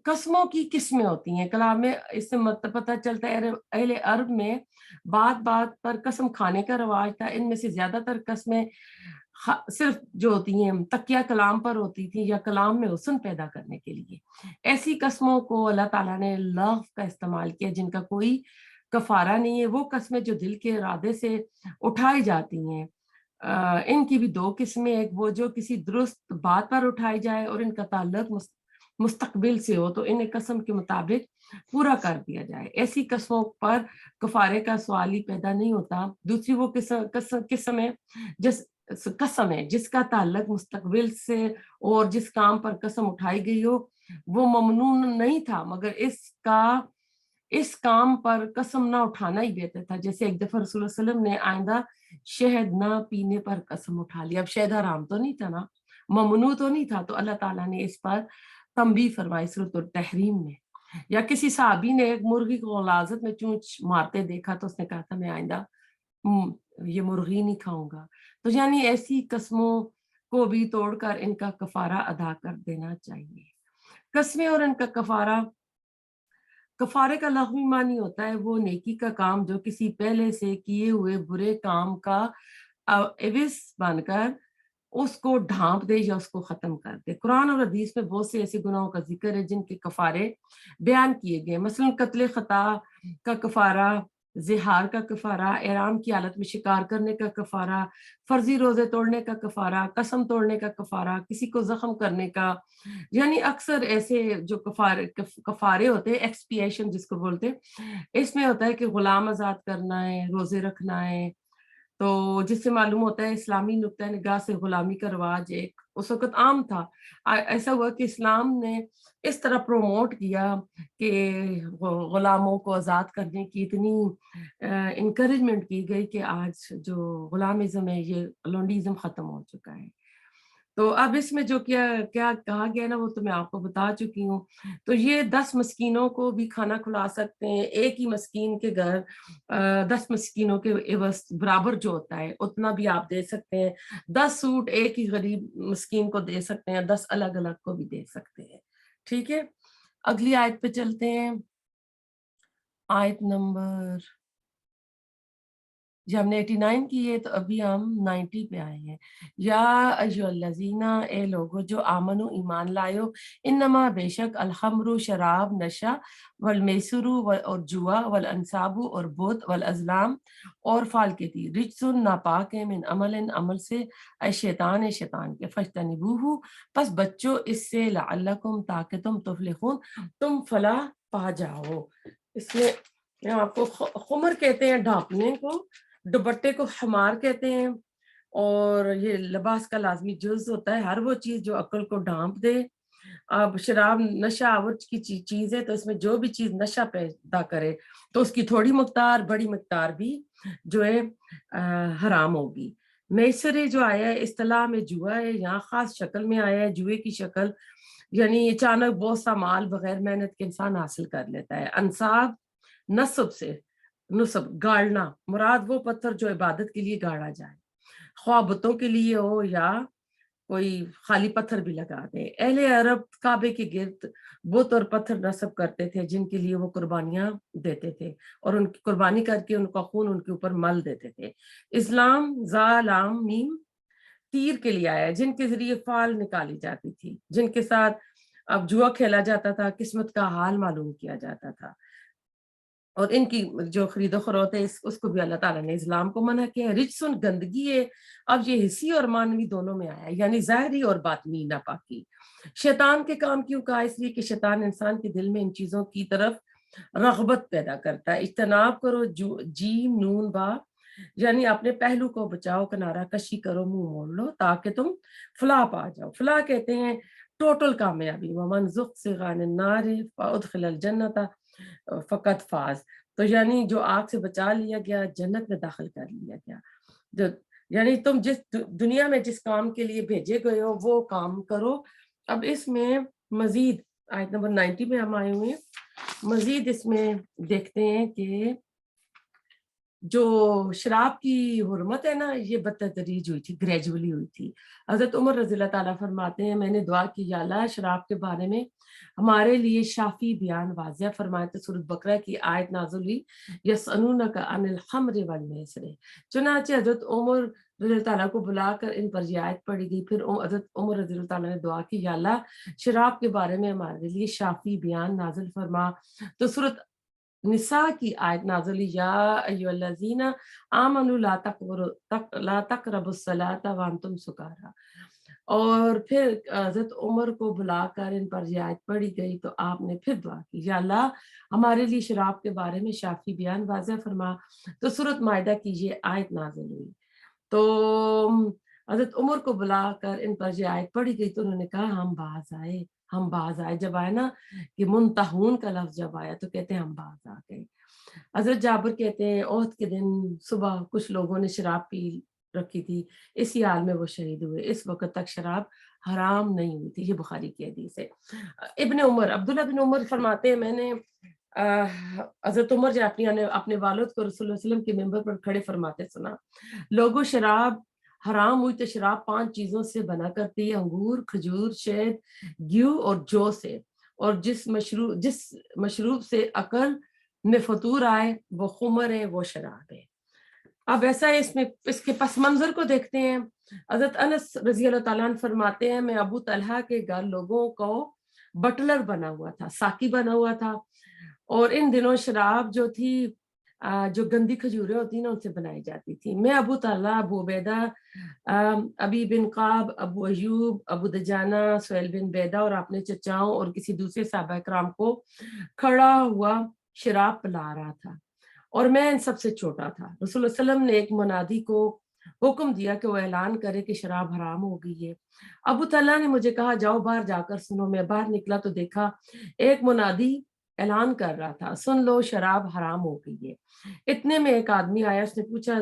قسموں کی قسمیں ہوتی ہیں کلام میں اس سے پتہ چلتا ہے اہل عرب میں بات بات پر قسم کھانے کا رواج تھا. ان میں سے زیادہ تر قسمیں صرف جو ہوتی ہیں تکیہ کلام پر ہوتی تھی یا کلام میں حسن پیدا کرنے کے لیے. ایسی قسموں کو اللہ تعالیٰ نے لغو کا استعمال کیا جن کا کوئی کفارہ نہیں ہے. وہ قسمیں جو دل کے ارادے سے اٹھائی جاتی ہیں ان کی بھی 2 قسمیں. ایک وہ جو کسی درست بات پر اٹھائی جائے اور ان کا تعلق مستقبل سے ہو تو انہیں قسم کے مطابق پورا کر دیا جائے. ایسی قسموں پر کفارے کا سوال ہی پیدا نہیں ہوتا. دوسری وہ قسم ہے جس کا تعلق مستقبل سے اور جس کام پر قسم اٹھائی گئی ہو وہ ممنوع نہیں تھا مگر اس کام پر قسم نہ اٹھانا ہی بہتر تھا. جیسے ایک دفعہ رسول اللہ علیہ وسلم نے آئندہ شہد نہ پینے پر قسم اٹھا لی. اب شہد حرام تو نہیں تھا نا، ممنوع تو نہیں تھا، تو اللہ تعالیٰ نے اس پر تنبیہ فرمائی سورۃ التحریم میں. یا کسی صحابی نے ایک مرغی کو غلاظت میں چونچ مارتے دیکھا تو اس نے کہا تھا میں آئندہ یہ مرغی نہیں کھاؤں گا. تو یعنی ایسی قسموں को भी तोड़कर इनका कफारा अदा कर देना चाहिए। कस्में और इनका कफारा, कफारे का लफ्ज़ी मानी होता है वो नेकी का काम जो किसी पहले से किए हुए बुरे काम का एविस बनकर उसको ढांप दे या उसको खत्म कर दे। कुरान और हदीस में बहुत से ऐसे गुनाहों का जिक्र है जिनके कफारे बयान किए गए, मसलन कत्ल खता का कफारा, जिहार का कफारा, एहराम की हालत में शिकार करने का कफारा, फर्जी रोजे तोड़ने का कफारा, कसम तोड़ने का कफारा, किसी को जख्म करने का। यानी अक्सर ऐसे जो कफारे होते हैं, एक्सपिएशन जिसको बोलते हैं, इसमें होता है कि गुलाम आजाद करना है, रोजे रखना है। तो जिससे मालूम होता है इस्लामी नुक्ता निगाह से गुलामी का रवाज एक उस वक्त आम था। ऐसा हुआ कि इस्लाम ने इस तरह प्रमोट किया कि गुलामों को आज़ाद करने की इतनी इंकरेजमेंट की गई कि आज जो गुलामिज्म है ये लॉन्डीज़म ख़त्म हो चुका है। तो अब इसमें जो क्या क्या कहा गया ना वो तो मैं आपको बता चुकी हूँ। तो ये 10 मस्कीनों को भी खाना खिला सकते हैं। एक ही मस्कीन के घर 10 मस्कीनों के एवज़ बराबर जो होता है उतना भी आप दे सकते हैं। 10 सूट एक ही गरीब मस्कीन को दे सकते हैं, 10 अलग-अलग को भी दे सकते हैं। ठीक है? अगली आयत पे चलते हैं। आयत नंबर, जी हमने 89 की है तो अभी हम 90 पे आए हैं। या अय्युहल्लज़ीना, ए लोगो जो आमनु ईमान लायो, इन्नमा बेशक अलखम्रु शराब नशा वल मैसुरु और जुआ वल अंसाबु और बुत वल अज़लाम और फाल के थी रिजसुन नापाक है मिन अमलिन अमल से अ शैतान के फज्तनिबूहु बस बच्चों इससे लअल्लकुम ताकि तुम तुफलिहून तुम फलाह पा जाओ। इसमें आपको खुमर कहते हैं ढांपने को, दुपट्टे को हमार कहते हैं और ये लिबास का लाजमी जुज होता है, हर वो चीज जो अक्ल को ढांप दे। अब शराब नशा आवर की चीज है तो इसमें जो भी चीज नशा पैदा करे तो उसकी थोड़ी मकदार बड़ी मकदार भी जो है हराम होगी। मैसरे जो आया है इस्तिलाह में जुआ है, यहाँ खास शक्ल में आया है जुए की शक्ल, यानी अचानक बहुत सा माल बगैर मेहनत के इंसान हासिल कर लेता है। अंसाब नस्ब से नुस्ब गाड़ना, मुराद वो पत्थर जो इबादत के लिए गाड़ा जाए, ख्वाह बुतों के लिए हो या कोई खाली पत्थर भी लगा दे। अहले अरब काबे के गिर्द बुत और पत्थर नस्ब करते थे जिनके लिए वो कुर्बानियां देते थे और उनकी कुर्बानी करके उनका खून उनके ऊपर मल देते थे। इस्लाम जालाम मीम तीर के लिए आया जिनके जरिए फाल निकाली जाती थी, जिनके साथ अब जुआ खेला जाता था, किस्मत का हाल मालूम किया जाता था और इनकी जो खरीदो फरोख्त है उसको भी अल्लाह ताला ने इस्लाम को मना किया है। रिजसुन गंदगी है, अब ये हिस्सी और मानवी दोनों में आया, यानी ज़ाहिरी और बातनी नापाकी। शैतान के काम क्यों कहा? इसलिए कि शैतान इंसान के दिल में इन चीजों की तरफ रग़बत पैदा करता है। इज्तनाब करो जीम नून बा, यानी अपने पहलू को बचाओ, किनारा कशी करो, मुंह मोड़ लो ताकि तुम फलाह पा जाओ। फलाह कहते हैं टोटल कामयाबी। वमन ज़ुहज़िहा अनिन नार फ़उदखिलल जन्नत फ़क़द फ़ाज़, तो यानी जो आग से बचा लिया गया जन्नत में दाखिल कर लिया गया। जो यानी तुम जिस दुनिया में जिस काम के लिए भेजे गए हो वो काम करो। अब इसमें मजीद आयत नंबर 90 में हम आए हुए हैं। मजीद इसमें देखते हैं कि जो शराब की हुर्मत है ना ये बतदरीज हुई थी, ग्रेजुअली हुई थी। हज़रत उमर रज़ी अल्लाह ताला फरमाते हैं मैंने दुआ की या अल्लाह शराब के बारे में हमारे लिए शाफी बयान वाज़िया फरमाए। तो सूरत बकरा की आयत नाज़िल हुई यसअलूनका अनिल खम्र वल मैसर। चुनांचे हज़रत उमर रज़ी अल्लाह ताला को बुलाकर इन पर ये आयत पढ़ी गई। फिर हज़रत उमर रज़ी अल्लाह ताला ने दुआ की या अल्लाह शराब के बारे में हमारे लिए शाफी बयान नाज़िल फरमा। तो सूरत निसा की आयत नाज़िल हुई या अय्युहल्लज़ीना आमनू ला तक़रबुस सलाता व अंतुम सुकारा। और फिर हज़रत उमर को बुलाकर इन पर ये आयत पढ़ी गई तो आपने फिर दुआ की या अल्लाह हमारे लिए शराब के बारे में शाफी बयान वाज़िह फरमा। तो सूरत माइदा की ये आयत नाज़िल हुई। तो हज़रत उमर को बुलाकर इन पर ये आयत पढ़ी गई तो उन्होंने कहा हम बाज आए। जब आया ना कि मुंतहून का लफ्ज़ जब आया तो कहते हैं हम बाज आ गए। हज़रत जाबिर कहते हैं ओहद के दिन सुबह कुछ लोगों ने शराब पी रखी थी, इसी हाल में वो शहीद हुए। इस वक़्त तक शराब हराम नहीं हुई थी। ये बुखारी की हदीस है। इब्न उमर अब्दुल्लाह बिन उमर फरमाते हैं मैंने हज़रत उमर जब अपने वालिद को रसूलुल्लाह सल्लल्लाहु अलैहि वसल्लम के मिंबर पर खड़े फरमाते सुना, लोगों शराब حرام हुई तो शराब 5 चीज़ों से बना करती है, अंगूर, खजूर, शहद, घी और जौ से, और जिस मशरूब से अकल में फतूर आए वो खुमर है, वो शराब है। अब ऐसा है, इसमें इसके पस मंज़र को देखते हैं। हज़रत अनस रज़ी अल्लाह ताला अन्हु फरमाते हैं, मैं अबू तलहा के घर लोगों को बटलर बना हुआ था, साकी बना हुआ था, और इन दिनों शराब जो थी जो गंदी खजूरें होती हैं ना, उनसे बनाई जाती थी। मैं अबू तलहा, अबू उबैदा, अबी बिन क़ाब, अबू अय्यूब, अबू दुजाना, सुहैल बिन बैदा और अपने चचाओं और किसी दूसरे सहाबा किराम को खड़ा हुआ शराब पिला रहा था, और मैं इन सबसे छोटा था। रसूल सल्लल्लाहु अलैहि वसल्लम ने एक मुनादी को हुक्म दिया कि वो ऐलान करे कि शराब हराम हो गई है। अबू तल्हा ने मुझे कहा, जाओ बाहर जाकर सुनो। मैं बाहर निकला तो देखा एक मुनादी ऐलान कर रहा था, सुन लो शराब हराम हो गई है। इतने में एक आदमी आया, उसने पूछा,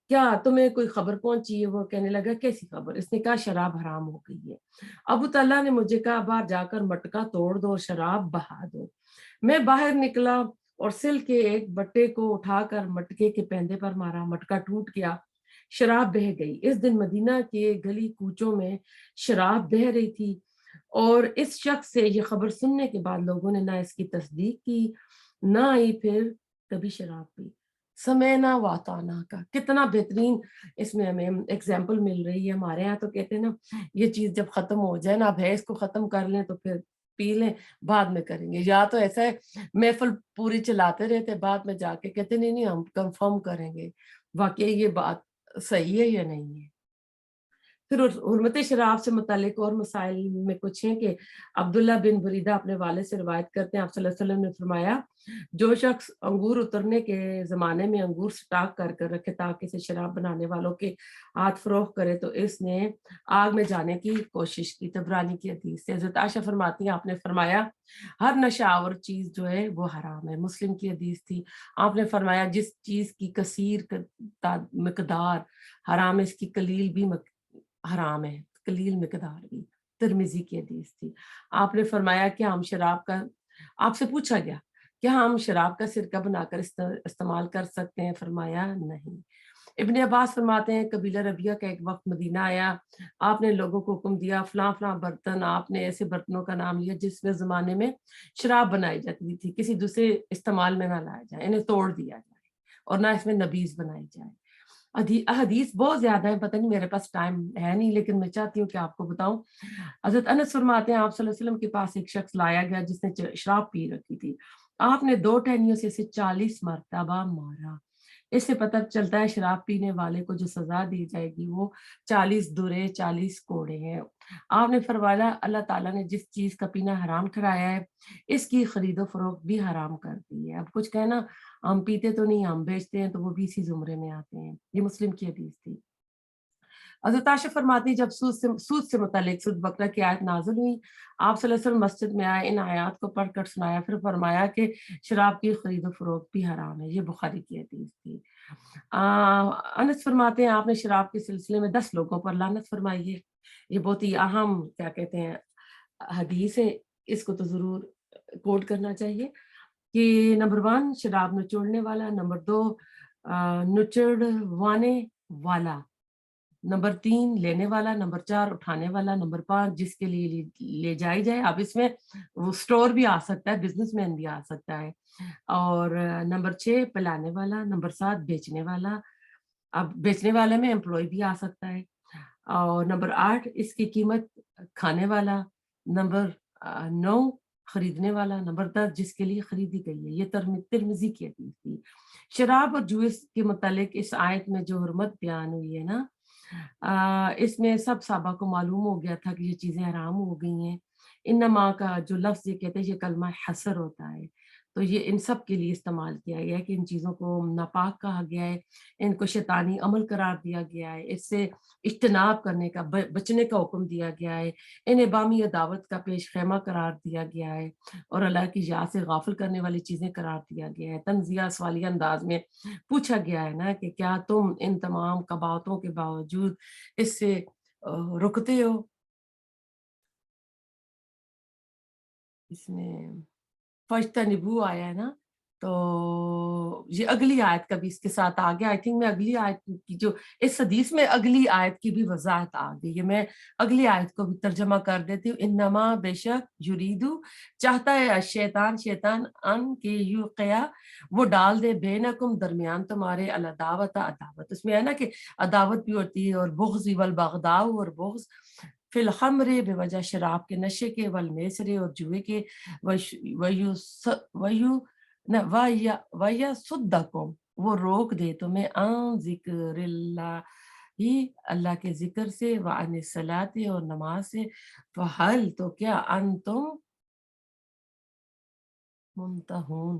क्या तुम्हें कोई खबर पहुंची है? वो कहने लगा, कैसी खबर? इसने कहा, शराब हराम हो गई है। अबू तल्हा ने मुझे कहा, बाहर जाकर मटका तोड़ दो और शराब बहा दो। मैं बाहर निकला और सिल के एक बट्टे को उठाकर मटके के पैंदे पर मारा, मटका टूट गया, शराब बह गई। इस दिन मदीना के गली कूचों में शराब बह रही थी, और इस शख्स से ये खबर सुनने के बाद लोगों ने ना इसकी तस्दीक की, ना ही फिर कभी शराब पी। समयना वाताना का कितना बेहतरीन इसमें हमें एग्जाम्पल मिल रही है। हमारे यहाँ तो कहते हैं ना, ये चीज जब खत्म हो जाए ना, अब है इसको खत्म कर लें तो फिर पी लें, बाद में करेंगे। या तो ऐसा है, महफिल पूरी चलाते रहते, बाद में जाके कहते नहीं नहीं हम कंफर्म करेंगे वाकई ये बात सही है या नहीं है। फिर हुर्मत शराब से मुतालिक और मसाइल में कुछ हैं कि अब्दुल्ला बिन बुरीदा अपने वालिद से रिवायत करते हैं, आप सल्लल्लाहु अलैहि वसल्लम ने फरमाया, जो शख्स अंगूर उतरने के ज़माने में अंगूर स्टॉक कर कर रखे ताकि इसे शराब बनाने वालों के हाथ फरोख्त करे, तो इसने आग में जाने की कोशिश की। तबरानी की हदीस से हज़रत आयशा फरमाती हैं, आपने फरमाया हर नशावर चीज़ जो है वो हराम है। मुस्लिम की हदीस थी, आपने फरमाया जिस चीज़ की कसीर मिकदार हराम है, इसकी कलील भी हराम है, कलील मिकदार भी। तिरमिज़ी की हदीस थी। आपने फरमाया कि हम शराब का आपसे पूछा गया, क्या हम शराब का सिरका बनाकर इस्तेमाल कर सकते हैं? फरमाया नहीं। इब्न अब्बास फरमाते हैं, कबीला रबिया का एक वक्त मदीना आया, आपने लोगों को हुक्म दिया, फलां-फलां बर्तन, आपने ऐसे बर्तनों का नाम लिया जिसमें ज़माने में शराब बनाई जाती थी, किसी दूसरे इस्तेमाल में ना लाया जाए, इन्हें तोड़ दिया जाए और ना इसमें नबीज़ बनाई जाए। हदीस बहुत ज्यादा है, पता नहीं, मेरे पास टाइम है नहीं, लेकिन मैं चाहती हूँ कि आपको बताऊं। हजरत अनस फरमाते हैं, आप सल्लल्लाहु अलैहि वसल्लम के पास एक शख्स लाया गया जिसने शराब पी रखी थी। आपने 2 टहनियों से इसे 40 मरतबा मारा। इससे पता चलता है शराब पीने वाले को जो सजा दी जाएगी वो 40 दुरे 40 कोड़े हैं। आपने फरमाया, अल्लाह ताला ने जिस चीज का पीना हराम ठहराया है, इसकी खरीदो फरोख्त भी हराम कर दी है। अब कुछ कहना, हम पीते तो नहीं, हम बेचते हैं, तो वो भी इसी जुमरे में आते हैं। ये मुस्लिम की हदीस थी। हज़रत आयशा फरमाती हैं, जब सूद से मुतालिक सूद बकरा की आयत नाज़िल हुई, आप सल्लल्लाहु अलैहि वसल्लम मस्जिद में आए, इन आयात को पढ़कर सुनाया, फिर फरमाया कि शराब की खरीद फरोख्त भी हराम है। ये बुखारी की हदीस थी। अनस फरमाते हैं, आपने शराब के सिलसिले में 10 लोगों पर लानत फरमाई है। ये बहुत ही अहम क्या कहते हैं हदीस है, इसको तो ज़रूर कोट करना चाहिए कि नंबर 1 शराब निचोड़ने वाला, नंबर 2 निचड़वाने वाला, नंबर 3 लेने वाला, नंबर 4 उठाने वाला, नंबर 5 जिसके लिए ले जाई जाए। अब इसमें वो स्टोर भी आ सकता है, बिज़नेसमैन भी आ सकता है। और नंबर 6 पिलाने वाला, नंबर 7 बेचने वाला, अब बेचने वाले में एम्प्लॉयी भी आ सकता है। और नंबर 8 इसकी कीमत खाने वाला, नंबर 9 खरीदने वाला, नंबर 10 जिसके लिए खरीदी गई है। ये तिर्मिज़ी की हदीस थी। शराब और जुए के मुतालिक इस आयत में जो हुर्मत बयान हुई है ना, इसमें सब सहाबा को मालूम हो गया था कि ये चीज़ें हराम हो गई हैं। इन्नमा का जो लफ्ज़ ये कहते हैं, ये कलमा हसर होता है। तो ये इन सब के लिए इस्तेमाल किया गया है कि इन चीज़ों को नापाक कहा गया है, इनको शैतानी अमल करार दिया गया है, इससे इज्तनाब करने का बचने का हुक्म दिया गया है, इन्हें बामी दावत का पेश खैमा करार दिया गया है और अल्लाह की याद से गाफिल करने वाली चीज़ें करार दिया गया है। तंज़िया सवालिया अंदाज में पूछा गया है ना कि क्या तुम इन तमाम कबातों के बावजूद इससे रुकते हो? इसमें फज्तनिबू आया है ना, تو یہ اگلی آیت کا بھی اس کے ساتھ آ گیا. آئی تھنک میں اگلی آیت کی جو اس حدیث میں اگلی آیت کی بھی وضاحت آ گئی ہے. میں اگلی آیت کو بھی ترجمہ کر دیتی ہوں. انما بے شک یریدو چاہتا ہے شیطان ان کے یوقیا وہ ڈال دے بینکم درمیان تمہارے العداوت عداوت. اس میں ہے نا کہ عداوت بھی ہوتی ہے اور بغض والبغضاء اور بغض فی الخمر بے وجہ شراب کے نشے کے والمیسر اور جوئے کے وَيَصُدَّكُمْ وہ روک دے تمہیں عن ذکر اللہ ہی اللہ کے ذکر سے وعن الصلاۃ اور نماز سے. فہل تو کیا انتم منتہون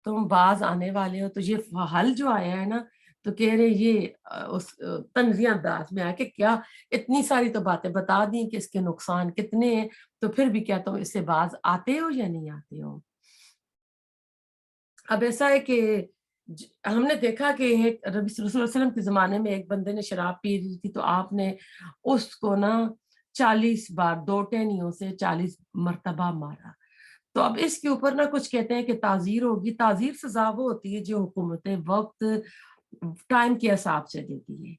تم باز آنے والے ہو. تو یہ فہل جو آیا ہے نا تو کہہ رہے یہ اس تنزیہ انداز میں آیا کہ کیا اتنی ساری تو باتیں بتا دیں کہ اس کے نقصان کتنے ہیں تو پھر بھی کیا تم اس سے باز آتے ہو یا نہیں آتے ہو. اب ایسا ہے کہ ہم نے دیکھا کہ ایک رسول اللہ علیہ وسلم کے زمانے میں ایک بندے نے شراب پی لی تھی تو آپ نے اس کو نا 40 بار 2 ٹہنیوں سے 40 مرتبہ مارا. تو اب اس کے اوپر نا کچھ کہتے ہیں کہ تعزیر ہوگی. تعزیر سزا وہ ہوتی ہے جو حکومتیں وقت ٹائم کے حساب سے دیتی ہے,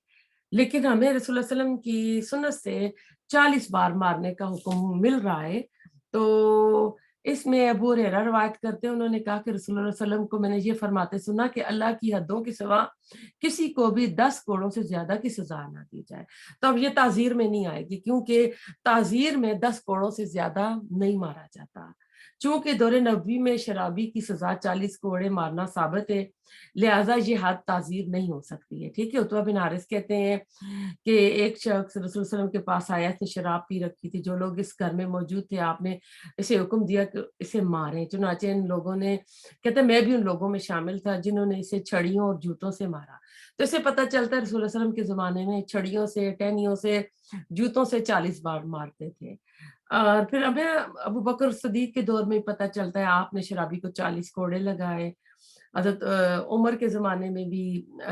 لیکن ہمیں رسول اللہ علیہ وسلم کی سنت سے 40 بار مارنے کا حکم مل رہا ہے. تو اس میں ابو ہریرہ روایت کرتے ہیں, انہوں نے کہا کہ رسول اللہ علیہ وسلم کو میں نے یہ فرماتے سنا کہ اللہ کی حدوں کے سوا کسی کو بھی 10 کوڑوں سے زیادہ کی سزا نہ دی جائے. تو اب یہ تعزیر میں نہیں آئے گی کیونکہ تعزیر میں 10 کوڑوں سے زیادہ نہیں مارا جاتا. چونکہ دور نبوی میں شرابی کی سزا 40 کوڑے مارنا ثابت ہے, لہٰذا یہ حد تعزیر نہیں ہو سکتی ہے. ٹھیک ہے. عتبہ بن حارث کہتے ہیں کہ ایک شخص رسول اللہ علیہ وسلم کے پاس آیا, اس نے شراب پی رکھی تھی, جو لوگ اس گھر میں موجود تھے آپ نے اسے حکم دیا کہ اسے ماریں. چنانچہ ان لوگوں نے, کہتے ہیں میں بھی ان لوگوں میں شامل تھا جنہوں نے اسے چھڑیوں اور جوتوں سے مارا. تو اسے پتہ چلتا ہے رسول اللہ علیہ وسلم کے زمانے میں چھڑیوں سے, ٹہنیوں سے, جوتوں سے 40 بار مارتے تھے. اور پھر ہمیں ابو بکر صدیق کے دور میں پتہ چلتا ہے آپ نے شرابی کو 40 کوڑے لگائے. حضرت عمر کے زمانے میں بھی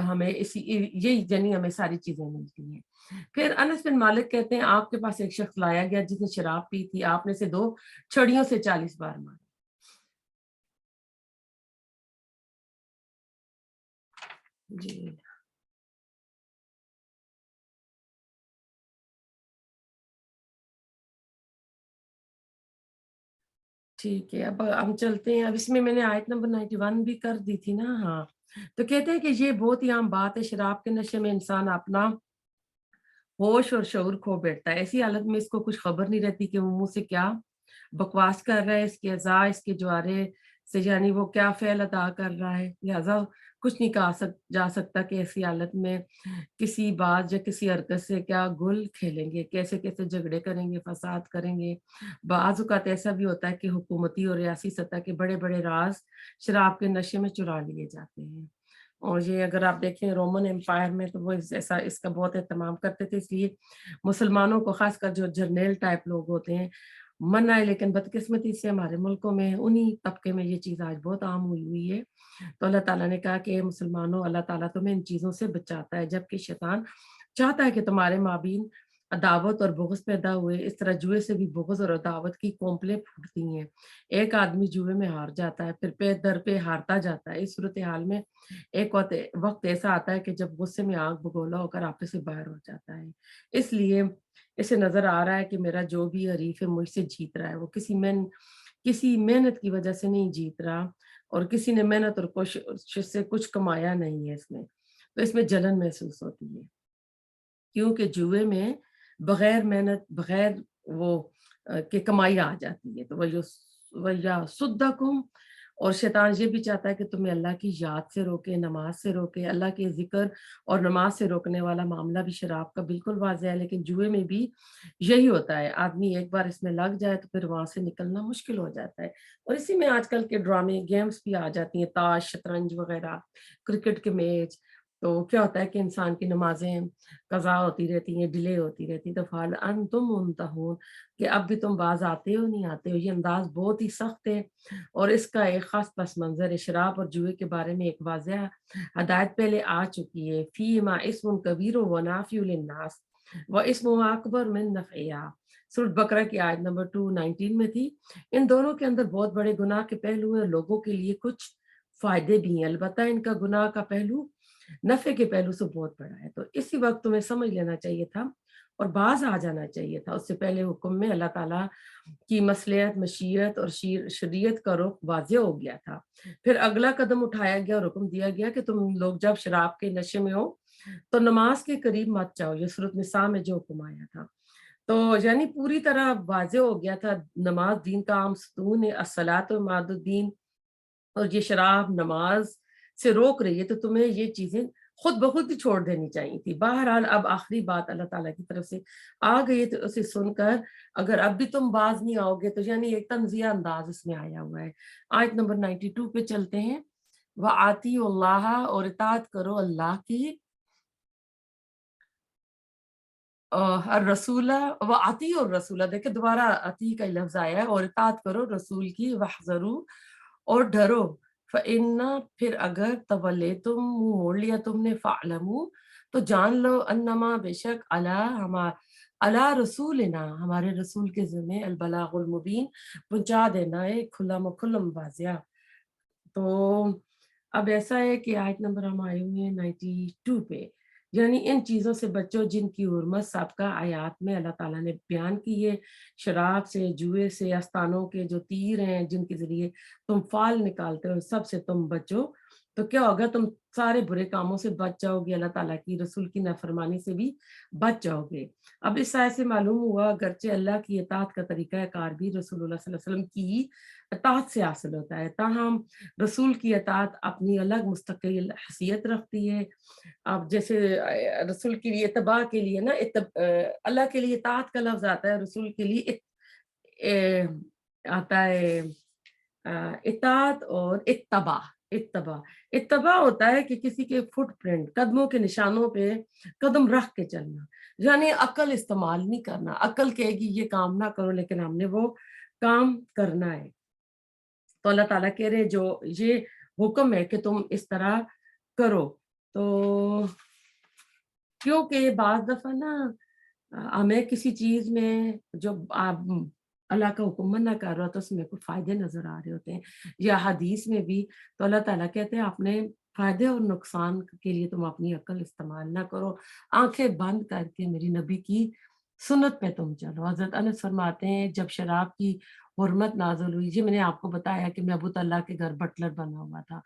ہمیں یہی جنی ہمیں ساری چیزیں ملتی ہیں. پھر انس بن مالک کہتے ہیں آپ کے پاس ایک شخص لایا گیا جس نے شراب پی تھی, آپ نے اسے 2 چھڑیوں سے 40 بار مارا. جی ٹھیک ہے. اب ہم چلتے ہیں. اب اس میں نے آیت نمبر 91 بھی کر دی تھی نا. ہاں, تو کہتے ہیں کہ یہ بہت ہی عام بات ہے, شراب کے نشے میں انسان اپنا ہوش اور شعور کھو بیٹھتا ہے. ایسی حالت میں اس کو کچھ خبر نہیں رہتی کہ وہ منہ سے کیا بکواس کر رہا ہے, اس کے اعضاء اس کے جوارے سے یعنی وہ کیا فعل ادا کر رہا ہے. لہٰذا کچھ نہیں کہا جا سکتا کہ ایسی حالت میں کسی بات یا کسی حرکت سے کیا گل کھیلیں گے, کیسے کیسے جھگڑے کریں گے, فساد کریں گے. بعض اوقات ایسا بھی ہوتا ہے کہ حکومتی اور ریاسی سطح کے بڑے بڑے راز شراب کے نشے میں چرا لیے جاتے ہیں. اور یہ اگر آپ دیکھیں رومن امپائر میں تو وہ ایسا اس کا بہت اہتمام کرتے تھے, اس لیے مسلمانوں کو خاص کر جو جرنیل ٹائپ لوگ ہوتے ہیں منع ہے, لیکن بدقسمتی سے ہمارے ملکوں میں انہی طبقے میں یہ چیز آج بہت عام ہوئی ہے. تو اللہ تعالیٰ نے کہا کہ مسلمانوں اللہ تعالیٰ تمہیں ان چیزوں سے بچاتا ہے, جبکہ شیطان چاہتا ہے کہ تمہارے مابین عداوت اور بغض پیدا ہوئے. اس طرح جوئے سے بھی بغض اور عداوت کی کونپلیں پھوٹتی ہیں. ایک آدمی جوئے میں ہار جاتا ہے, پھر پہ در پہ ہارتا جاتا ہے. اس صورتحال میں ایک وقت ایسا آتا ہے کہ جب غصے میں آگ بگولا ہو کر آپے سے باہر ہو جاتا ہے. اس لیے اسے نظر آ رہا ہے کہ میرا جو بھی حریف ہے مجھ سے جیت رہا ہے, وہ کسی محنت کی وجہ سے نہیں جیت رہا, اور کسی نے محنت اور کوشش سے کچھ کمایا نہیں ہے اس میں. تو اس میں جلن محسوس ہوتی ہے, کیونکہ جوئے میں بغیر محنت بغیر وہ کہ کمائی آ جاتی ہے. تو وَيَصُدَّكُمْ اور شیطان یہ بھی چاہتا ہے کہ تمہیں اللہ کی یاد سے روکے, نماز سے روکے. اللہ کے ذکر اور نماز سے روکنے والا معاملہ بھی شراب کا بالکل واضح ہے, لیکن جوئے میں بھی یہی ہوتا ہے. آدمی ایک بار اس میں لگ جائے تو پھر وہاں سے نکلنا مشکل ہو جاتا ہے. اور اسی میں آج کل کے ڈرامے گیمز بھی آ جاتی ہیں, تاش, شطرنج وغیرہ, کرکٹ کے میچ. تو کیا ہوتا ہے کہ انسان کی نمازیں قضا ہوتی رہتی ہیں, ڈیلے ہوتی رہتی. تو فَهَلْ أَنْتُمْ مُنْتَهُونَ کہ اب بھی تم باز آتے ہو نہیں آتے ہو. یہ انداز بہت ہی سخت ہے اور اس کا ایک خاص پس منظر ہے. شراب اور جوئے کے بارے میں ایک واضح ہدایت پہلے آ چکی ہے. فِيهِمَا اسْمٌ كَبِيرٌ وَمَنَافِعُ لِلنَّاسِ وَاسْمُهُ أَكْبَرُ مِن نَفْعِهَا सूरत बकरा की आयत नंबर 219 में थी। इन दोनों के अंदर बहुत बड़े गुनाह के पहलू हैं, लोगों के लिए कुछ फायदे भी हैं। अलबत्ता इनका गुनाह का पहलू नफ़े के पहलू से बहुत बड़ा है। तो इसी वक़्त तुम्हें समझ लेना चाहिए था और बाज़ आ जाना चाहिए था। उससे पहले हुक्म में अल्लाह ताला की मसलहत, मशीयत और शरीयत का रुख वाज़ेह हो गया था। फिर अगला कदम उठाया गया और हुक्म दिया गया कि तुम लोग जब शराब के नशे में हो, तो नमाज के करीब मत जाओ। ये सूरत निसा में जो हुक्म आया था। तो यानी पूरी तरह वाज़ेह हो गया था, नमाज दीन का आम सतून है, अस्सलातु इमादुद्दीन, और ये शराब नमाज से रोक रही है, तो तुम्हें ये चीज़ें खुद ब खुद ही छोड़ देनी चाहिए थी। बहरहाल अब आखिरी बात अल्लाह ताला की तरफ से आ गई है, तो उसे सुनकर अगर अब भी तुम बाज़ नहीं आओगे, तो यानी एक तंज़िया अंदाज़ इसमें आया हुआ है। आयत नंबर 92 पे चलते हैं। व आतिउल्लाह, और इताअत करो अल्लाह की, और रसूला व आती और रसूला, देखिए दोबारा अती का लफ्ज आया है, और इताअत करो रसूल की, वहज़रू, और डरो। फ़इन्ना, फिर अगर तवल्ले तुम मुंह मोड़ लिया तुमने, फ़अलमू, तो जान लो, अन्नमा, बेशक, अला रसूलिना, हमारे रसूल के ज़िम्मे अल बलागुल मुबीन, पहुंचा देना है खुल्लम खुल्लम वाज़िया। तो अब ऐसा है कि आयत नंबर हम आए हुए हैं 92 पे। यानी इन चीज़ों से बचो जिनकी हुर्मत साबका आयात में अल्लाह ताला ने बयान की है। शराब से, जुए से, आस्तानों के जो तीर हैं जिनके ज़रिए तुम फाल निकालते हो, सबसे तुम बचो। तो क्या होगा, तुम सारे बुरे कामों से बच जाओगे, अल्लाह ताला की रसूल की नाफरमानी से भी बच जाओगे। अब इस आयत से मालूम हुआ, अगरचे अल्लाह की इताअत का तरीका कार भी रसूलुल्लाह सल्लल्लाहु अलैहि वसल्लम की इताअत से हासिल होता है, ताहम रसूल की अतात अपनी अलग मुस्तकिल हैसियत रखती है। अब जैसे रसूल के लिए इत्तबा के लिए ना, अल्लाह के लिए इताअत का लफ्ज़ आता है, रसूल के लिए आता है इताअत और इत्तबा। इत्तबा इत्तबा होता है कि किसी के फुटप्रिंट, कदमों के निशानों पे कदम रख के चलना, यानी अक्ल इस्तेमाल नहीं करना। अक्ल कहेगी ये काम ना करो, लेकिन हमने वो काम करना है। तो अल्लाह ताला कह रहे हैं जो ये हुक्म है कि तुम इस तरह करो। तो क्योंकि बाज़ दफ़ा ना हमें किसी चीज़ में जो आप अल्लाह का हुक्म मना कर रहा हो, तो उसमें कुछ फ़ायदे नज़र आ रहे होते हैं, या हदीस में भी। तो अल्लाह ताला कहते हैं अपने फ़ायदे और नुकसान के लिए तुम अपनी अक्ल इस्तेमाल ना करो, आँखें बंद करके मेरी नबी की सुन्नत पे तुम चलो। हज़रत अनस फरमाते हैं जब शराब की हुर्मत नाज़िल हुई, जी मैंने आपको बताया कि मैं अबू तल्हा के घर बटलर बना हुआ था,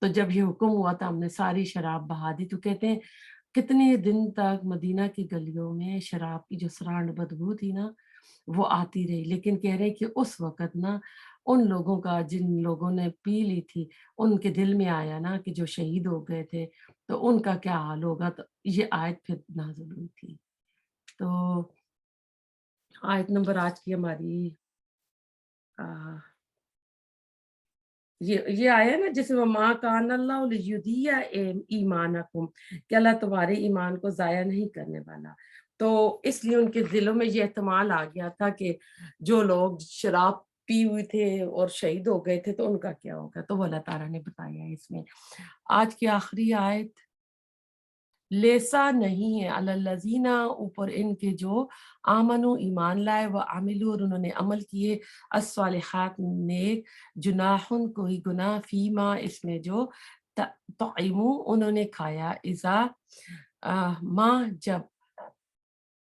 तो जब ये हुक्म हुआ था हमने सारी शराब बहा दी। तो कहते हैं कितने दिन तक मदीना की गलियों में शराब की जो सरांड बदबू थी ना, वो आती रही। लेकिन कह रहे हैं कि उस वक़्त ना उन लोगों का, जिन लोगों ने पी ली थी, उनके दिल में आया ना कि जो शहीद हो गए थे, तो उनका क्या हाल होगा? तो ये आयत फिर नाज़िल हुई थी। तो आयत नंबर आज की हमारी अ ये आया है ना, जैसे वो माँ कान अल्लाह लियुदिया ईमानकुम, कि अल्लाह तुम्हारे ईमान को ज़ाया नहीं करने वाला। तो इसलिए उनके दिलों में ये एहतमाल आ गया था कि जो लोग शराब पी हुए थे और शहीद हो गए थे, तो उनका क्या होगा? तो वो अल्लाह ताला ने बताया है इसमें। आज की आखिरी आयत, लेसा नहीं है अलल्लज़ीना, ऊपर इनके जो आमनु ईमान लाए, व आमिलू, और उन्होंने अमल किए, अस्सालिहात नेक, जुनाहुन कोई गुनाह, फीमा इसमें जो तइमू उन्होंने खाया, इज़ा माँ जब,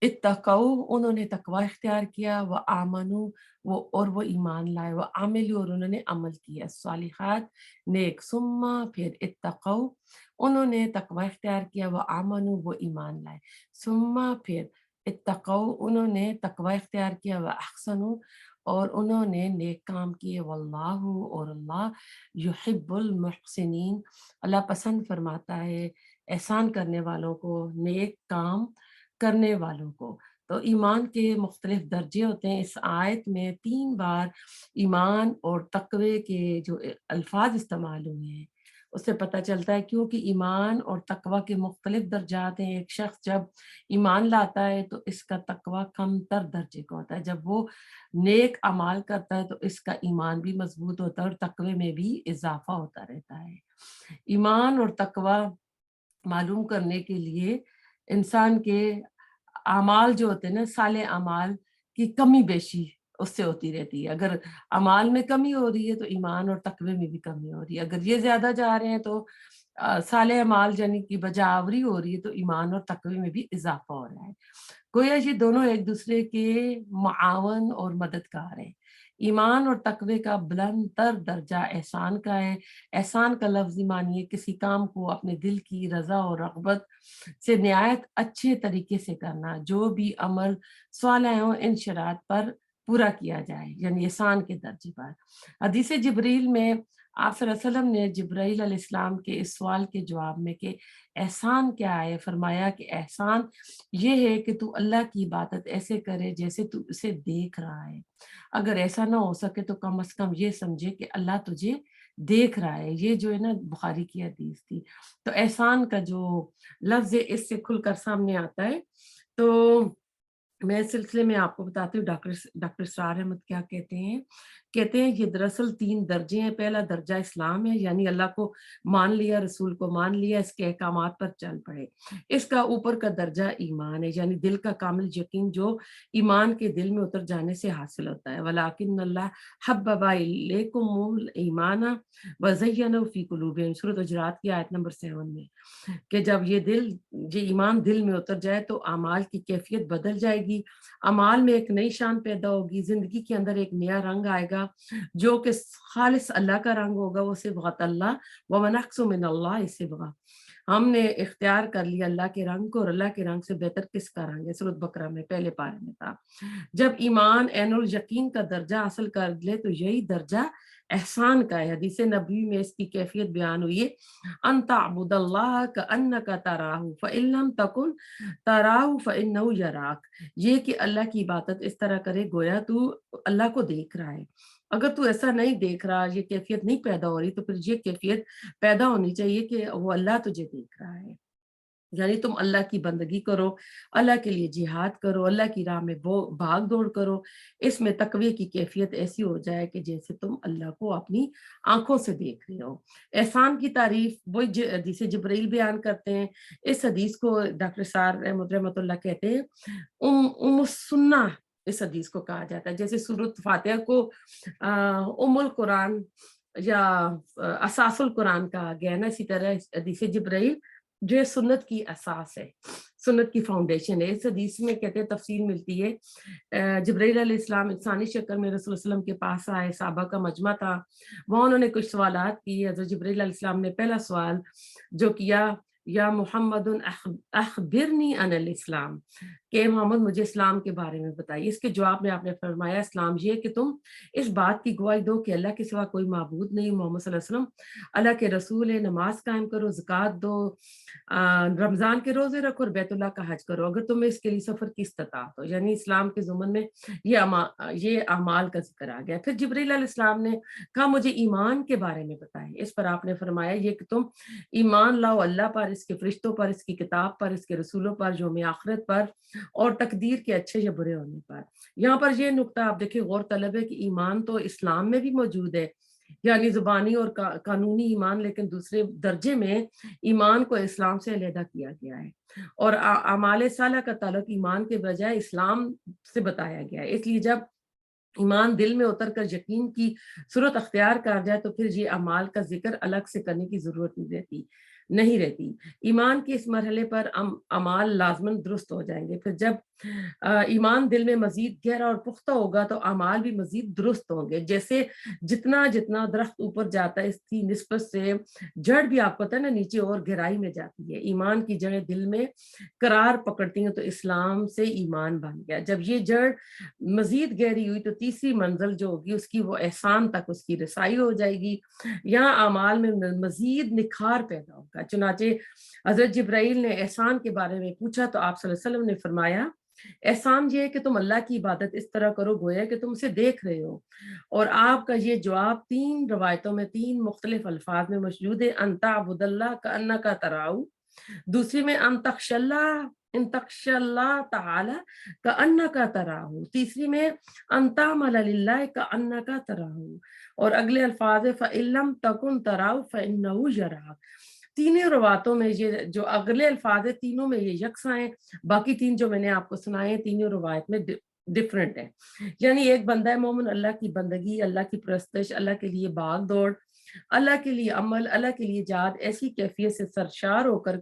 इत्तक़ौ उन्होंने तकवा इख्तियार किया, व आमनु वो, और वो ईमान लाए, व आमिलू और उन्होंने अमल किया, सालिहात नेक, सुम्मा फिर इत्तक़ौ उन्होंने तकवा इख्तियार किया, व आमनु वो ईमान लाए, सुम्मा फिर इत्तक़ौ उन्होंने तकवा इख्तियार किया, व अहसनु और उन्होंने नेक काम किए, वल्लाहु और अल्लाह युहिब्बुल मुहसिनीन, अल्लाह पसंद फरमाता है एहसान करने वालों को, नेक काम करने वालों को। तो ईमान के मुख्तलिफ दर्जे होते हैं। इस आयत में 3 बार ईमान और तक़वे के जो अल्फाज इस्तेमाल हुए हैं, उससे पता चलता है क्योंकि ईमान और तक़वा के मुख्तलिफ दर्जात हैं। एक शख्स जब ईमान लाता है तो इसका तक़वा कमतर दर्जे का होता है। जब वो नेक अमाल करता है तो इसका ईमान भी मज़बूत होता है और तक़वे में भी इज़ाफ़ा होता रहता है। ईमान और तक़वा मालूम करने के लिए इंसान के अमाल जो होते हैं ना, साले अमाल کی کمی بیشی اس سے ہوتی رہتی ہے. اگر اعمال میں کمی ہو رہی ہے تو ایمان اور تقوی میں بھی کمی ہو رہی ہے. اگر یہ زیادہ جا رہے ہیں تو صالح اعمال یعنی کہ بجاوری ہو رہی ہے تو ایمان اور تقوی میں بھی اضافہ ہو رہا ہے. گویا یہ دونوں ایک دوسرے کے معاون اور مددگار ہیں. ایمان اور تقوی کا بلند تر درجہ احسان کا ہے. احسان کا لفظی معنی ہے کسی کام کو اپنے دل کی رضا اور رغبت سے نہایت اچھے طریقے سے کرنا. جو بھی عمل صالح ہو ان شرائط پر پورا کیا جائے یعنی احسان کے درجے پر. حدیث جبریل میں آپ صلی اللہ علیہ وسلم نے جبرائیل علیہ السلام کے اس سوال کے جواب میں کہ احسان کیا ہے فرمایا کہ احسان یہ ہے کہ تو اللہ کی عبادت ایسے کرے جیسے تو اسے دیکھ رہا ہے. اگر ایسا نہ ہو سکے تو کم از کم یہ سمجھے کہ اللہ تجھے دیکھ رہا ہے. یہ جو ہے نا بخاری کی حدیث تھی. تو احسان کا جو لفظ ہے اس سے کھل کر سامنے آتا ہے. تو میں اس سلسلے میں آپ کو بتاتی ہوں ڈاکٹر اسرار احمد کیا کہتے ہیں یہ دراصل 3 درجے ہیں. پہلا درجہ اسلام ہے یعنی اللہ کو مان لیا, رسول کو مان لیا, اس کے احکامات پر چل پڑے. اس کا اوپر کا درجہ ایمان ہے یعنی دل کا کامل یقین جو ایمان کے دل میں اتر جانے سے حاصل ہوتا ہے. وَلَٰكِنَّ اللَّهَ حَبَّبَ إِلَيْكُمُ الْإِيمَانَ وَزَيَّنَهُ فِي قُلُوبِكُمْ سورۃ حجرات کی آیت نمبر 7 میں کہ جب یہ ایمان دل میں اتر جائے تو اعمال کی کیفیت بدل جائے گی. اعمال میں ایک نئی شان پیدا ہوگی. زندگی کے اندر ایک نیا رنگ آئے گا جو کہ خالص اللہ کا رنگ ہوگا. وہ صبغۃ اللہ وَمَنْ أَحْسَنُ مِنَ اللَّهِ صِبْغَةً. ہم نے اختیار کر لیا اللہ کے رنگ کو اور اللہ کے رنگ سے بہتر کس کا رنگ ہے. سورۃ بقرہ میں پہلے پارے میں تھا. جب ایمان عین الیقین کا درجہ حاصل کر لے تو یہی درجہ احسان کا ہے. حدیث نبوی میں اس کی کیفیت بیان ہوئی ہے ان تعبد اللہ کأنک تراہ فإن لم تکن تراہ فإنہ یراک. یہ کہ اللہ کی عبادت اس طرح کرے گویا تو اللہ کو دیکھ رہا ہے. اگر تو ایسا نہیں دیکھ رہا, یہ کیفیت نہیں پیدا ہو رہی, تو پھر یہ کیفیت پیدا ہونی چاہیے کہ وہ اللہ تجھے دیکھ رہا ہے. یعنی تم اللہ کی بندگی کرو, اللہ کے لیے جہاد کرو, اللہ کی راہ میں بھاگ دوڑ کرو. اس میں تقوی کی کیفیت ایسی ہو جائے کہ جیسے تم اللہ کو اپنی آنکھوں سے دیکھ رہے ہو. احسان کی تعریف وہی حدیث جبرائیل بیان کرتے ہیں. اس حدیث کو ڈاکٹر سار رحمۃ اللہ کہتے ہیں ام السنہ. اس حدیث کو کہا جاتا ہے جیسے سورۃ فاتحہ کو ام القرآن یا اساس القرآن کہا گیا نا, اسی طرح حدیث جبرائیل جو سنت کی اساس ہے, سنت کی فاؤنڈیشن ہے. اس حدیث میں کہتے ہیں تفصیل ملتی ہے. جبرائیل علیہ السلام انسانی شکل میں رسول اللہ علیہ وسلم کے پاس آئے. صحابہ کا مجمع تھا, وہاں انہوں نے کچھ سوالات کیے. حضرت جبرائیل علیہ السلام نے پہلا سوال جو کیا یا محمد اخبرنی عن الاسلام, کہ محمد مجھے اسلام کے بارے میں بتائیے. اس کے جواب میں آپ نے فرمایا اسلام یہ کہ تم اس بات کی گواہی دو کہ اللہ کے سوا کوئی معبود نہیں, محمد صلی اللہ علیہ وسلم اللہ کے رسول ہے. نماز قائم کرو, زکوٰۃ دو, رمضان کے روزے رکھو اور بیت اللہ کا حج کرو اگر تمہیں اس کے لیے سفر کی استطاعت ہو. یعنی اسلام کے ضمن میں یہ اعمال کا ذکر آ گیا. پھر جبرائیل علیہ السلام نے کہا مجھے ایمان کے بارے میں بتائیں. اس پر آپ نے فرمایا یہ کہ تم ایمان لاؤ اللہ پر, اس کے فرشتوں پر, اس کی کتاب پر, اس کے رسولوں پر, یوم آخرت پر اور تقدیر کے اچھے یا برے ہونے پر. یہاں پر یہ نقطہ آپ دیکھیں غور طلب ہے کہ ایمان تو اسلام میں بھی موجود ہے یعنی زبانی اور قانونی ایمان, لیکن دوسرے درجے میں ایمان کو اسلام سے علیحدہ کیا گیا ہے اور اعمال صالحہ کا تعلق ایمان کے بجائے اسلام سے بتایا گیا ہے. اس لیے جب ایمان دل میں اتر کر یقین کی صورت اختیار کر جائے تو پھر یہ اعمال کا ذکر الگ سے کرنے کی ضرورت نہیں رہتی. ایمان کے اس مرحلے پر اعمال لازماً درست ہو جائیں گے. پھر جب ایمان دل میں مزید گہرا اور پختہ ہوگا تو اعمال بھی مزید درست ہوں گے. جیسے جتنا درخت اوپر جاتا ہے اس کی نسبت سے جڑ بھی آپ کو پتہ ہے نا نیچے اور گہرائی میں جاتی ہے. ایمان کی جڑیں دل میں قرار پکڑتی ہیں تو اسلام سے ایمان بن گیا. جب یہ جڑ مزید گہری ہوئی تو تیسری منزل جو ہوگی اس کی وہ احسان تک اس کی رسائی ہو جائے گی. یہاں اعمال میں مزید نکھار پیدا ہوگا. چنانچہ حضرت جبرائیل نے احسان کے بارے میں پوچھا تو آپ صلی اللہ علیہ وسلم نے فرمایا احسان یہ ہے کہ تم اللہ کی عبادت اس طرح کرو گویا کہ تم اسے دیکھ رہے ہو. اور آپ کا یہ جواب 3 روایتوں میں 3 مختلف الفاظ میں موجود ہے. ان تعبد اللہ کأنک تراہ, دوسری میں ان تخشى اللہ تعالی کأنک تراہ, تیسری میں ان تعمل للہ کأنک تراہ, اور اگلے الفاظ فإن لم تکن تراہ فإنہ یراک. تینوں روایتوں میں یہ جو اگلے الفاظ ہیں تینوں میں یہ یکساں ہیں. باقی 3 جو میں نے آپ کو سنائے تینوں روایت میں डिफरेंट है। यानी एक बंदा है मोमिन, अल्लाह की बंदगी, अल्लाह की परस्तिश, अल्लाह के लिए भाग दौड़, अल्लाह के लिए अमल, अल्लाह के लिए जात ऐसी कैफियत से सरशार होकर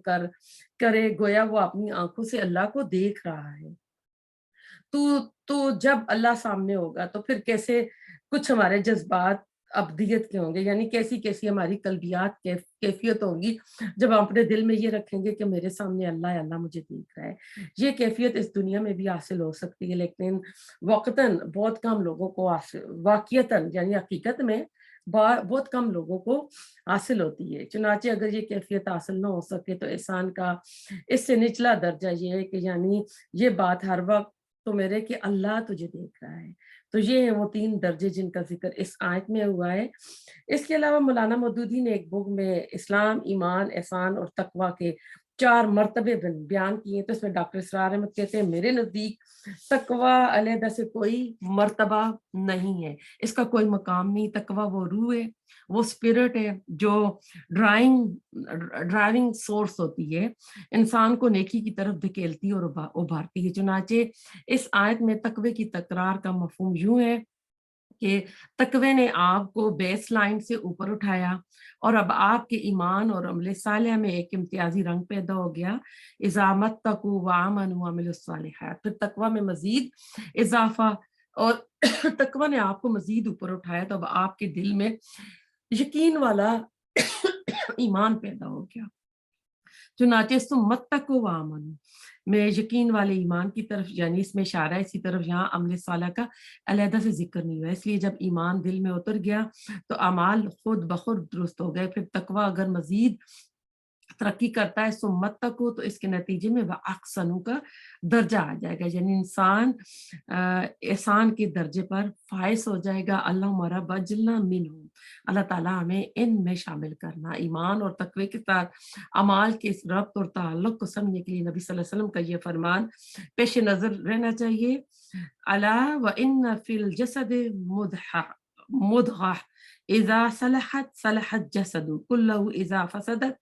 करे गोया वो अपनी आंखों से अल्लाह को देख रहा है। तो जब अल्लाह सामने होगा तो फिर कैसे कुछ हमारे जज्बात अब्दियत के होंगे, यानी कैसी कैसी हमारी कल्बियात कैफियत होगी जब हम अपने दिल में ये रखेंगे कि मेरे सामने अल्लाह है, अल्लाह मुझे देख रहा है। ये कैफियत इस दुनिया में भी हासिल हो सकती है, लेकिन वक्तन बहुत कम लोगों को वाकियतन यानी हकीकत में बहुत कम लोगों को हासिल होती है। चुनाचे अगर ये कैफियत हासिल ना हो सके तो इंसान का इससे निचला दर्जा ये है कि यानी ये बात हर वक्त तो मेरे कि अल्लाह तुझे देख रहा है। तो ये है वो 3 दर्जे जिनका ज़िक्र इस आयत में हुआ है। इसके अलावा मौलाना मौदूदी ने एक बुक में इस्लाम, ईमान, एहसान और तकवा के 4 मर्तबे बयान किए, तो इसमें डॉक्टर इसरार अहमद कहते हैं मेरे नज़दीक तकवा अलहदा से कोई मर्तबा नहीं है, इसका कोई मकाम नहीं। तकवा वो रूह है, वो स्पिरिट है जो ड्राइविंग सोर्स होती है, इंसान को नेकी की तरफ धकेलती और उभारती है। चुनाचे इस आयत में तकवे की तकरार का मफहूम यूं है कि तकवे ने आपको बेस लाइन से ऊपर उठाया और अब आपके ईमान और अमले सालिह में एक इम्तियाजी रंग पैदा हो गया। इजामत तकू व आमनू व अमिलुस सालिहात, फिर तकवा में मजीद इजाफा और तकवा ने आपको मजीद ऊपर उठाया तो अब आपके दिल में यकीन वाला ईमान पैदा हो गया। चुनाचे सुम्मत तकू व आमनू में यकीन वाले ईमान की तरफ, यानी इसमें इशारा है इसी तरफ, यहाँ अमल साला का अलहदा से जिक्र नहीं हुआ। इसलिए जब ईमान दिल में उतर गया तो अमाल खुद ब खुद दुरुस्त हो गए। फिर तकवा अगर मजीद तरक्की करता है सुम्मत तक हो तो इसके नतीजे में वह अक्सनू का दर्जा आ जाएगा, यानी इंसान एहसान के दर्जे पर फायस हो जाएगा। अल्लाह हमारा बजलना मिन हो, अल्लाह ताला हमें इन में शामिल करना। ईमान और तकवे के साथ अमाल के इस रब्त और ताल्लुक को समझने के लिए नबी सल्लल्लाहु अलैहि वसल्लम का ये फरमान पेश नजर रहना चाहिए, अला व इन फिल जसद मुदगा इज़ा सलहत सलहत जसदु कुल्लहु इज़ा फसदत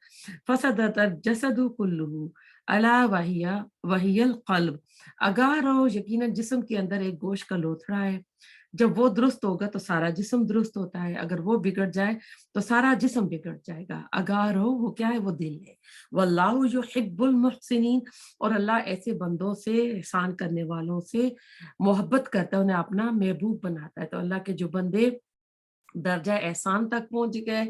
फसदत जसदु कुल्लुहु अला वहिया वहियल कल्ब। अगार हो यकीनन जिस्म के अंदर एक गोश्त का लोथड़ा है, जब वो दुरुस्त होगा तो सारा जिस्म दुरुस्त होता है, अगर वो बिगड़ जाए तो सारा जिस्म बिगड़ जाएगा। अगार हो वो क्या है, वो दिल है। वल्लाहु युहिब्बुल मुहसिनीन, और अल्लाह ऐसे बंदों से, एहसान करने वालों से मोहब्बत करता है, उन्हें अपना महबूब बनाता है। तो अल्लाह के जो बंदे दर्जा एहसान तक पहुंच गए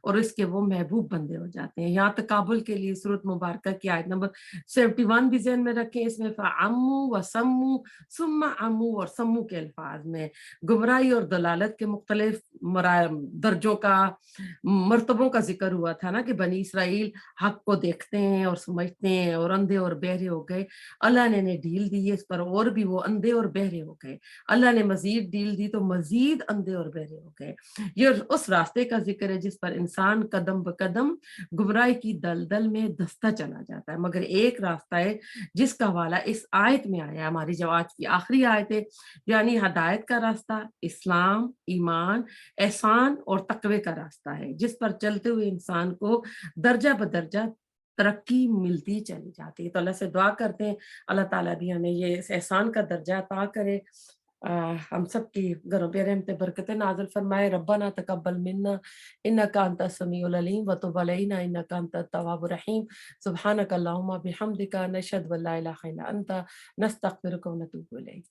और इसके वो महबूब बंदे हो जाते हैं। यहाँ तकाबुल के लिए सूरत मुबारक की आयत नंबर 71 भी ज़हन में रखें। इसमें फ़अम्मू व सम्मू सुम्मा अम्मू और सम्मू के अल्फाज में गुमराही और दलालत के मुख्तलिफ दर्जों का, मर्तबों का जिक्र हुआ था ना, कि बनी इसराइल हक को देखते हैं और समझते हैं और अंधे और बहरे हो गए। अल्लाह ने ढील दी है इस पर और भी वो अंधे और बहरे हो गए। अल्लाह ने मजीद ढील दी तो मजीद अंधे और बहरे हो गए। ये उस रास्ते का जिक्र है जिस पर इंसान कदम ब कदम गुमराही की दलदल में धंसता चला जाता है। मगर एक रास्ता है जिसका हवाला इस आयत में आया, हमारी जो आज की आखिरी आयत है, यानी हदायत का रास्ता इस्लाम, ईमान, एहसान और तकवे का रास्ता है, जिस पर चलते हुए इंसान को दर्जा बदर्जा तरक्की मिलती चली जाती है। तो अल्लाह से दुआ करते हैं अल्लाह ताला भी हमें ये एहसान का दर्जा अता करे, हम सब की घरों पे रहमतें बरकतें नाज़िल फरमाए। रब्बना तकब्बल मिन्ना इन्नका अंतस समीउल अलीम व तुब अलैना इन्नका अंतत तव्वाबुर रहीम। सुब्हानक अल्लाहुम्मा बिहम्दिका नशहदु अन ला इलाहा इल्ला अंता नस्तगफिरुका व नतूबु इलैक।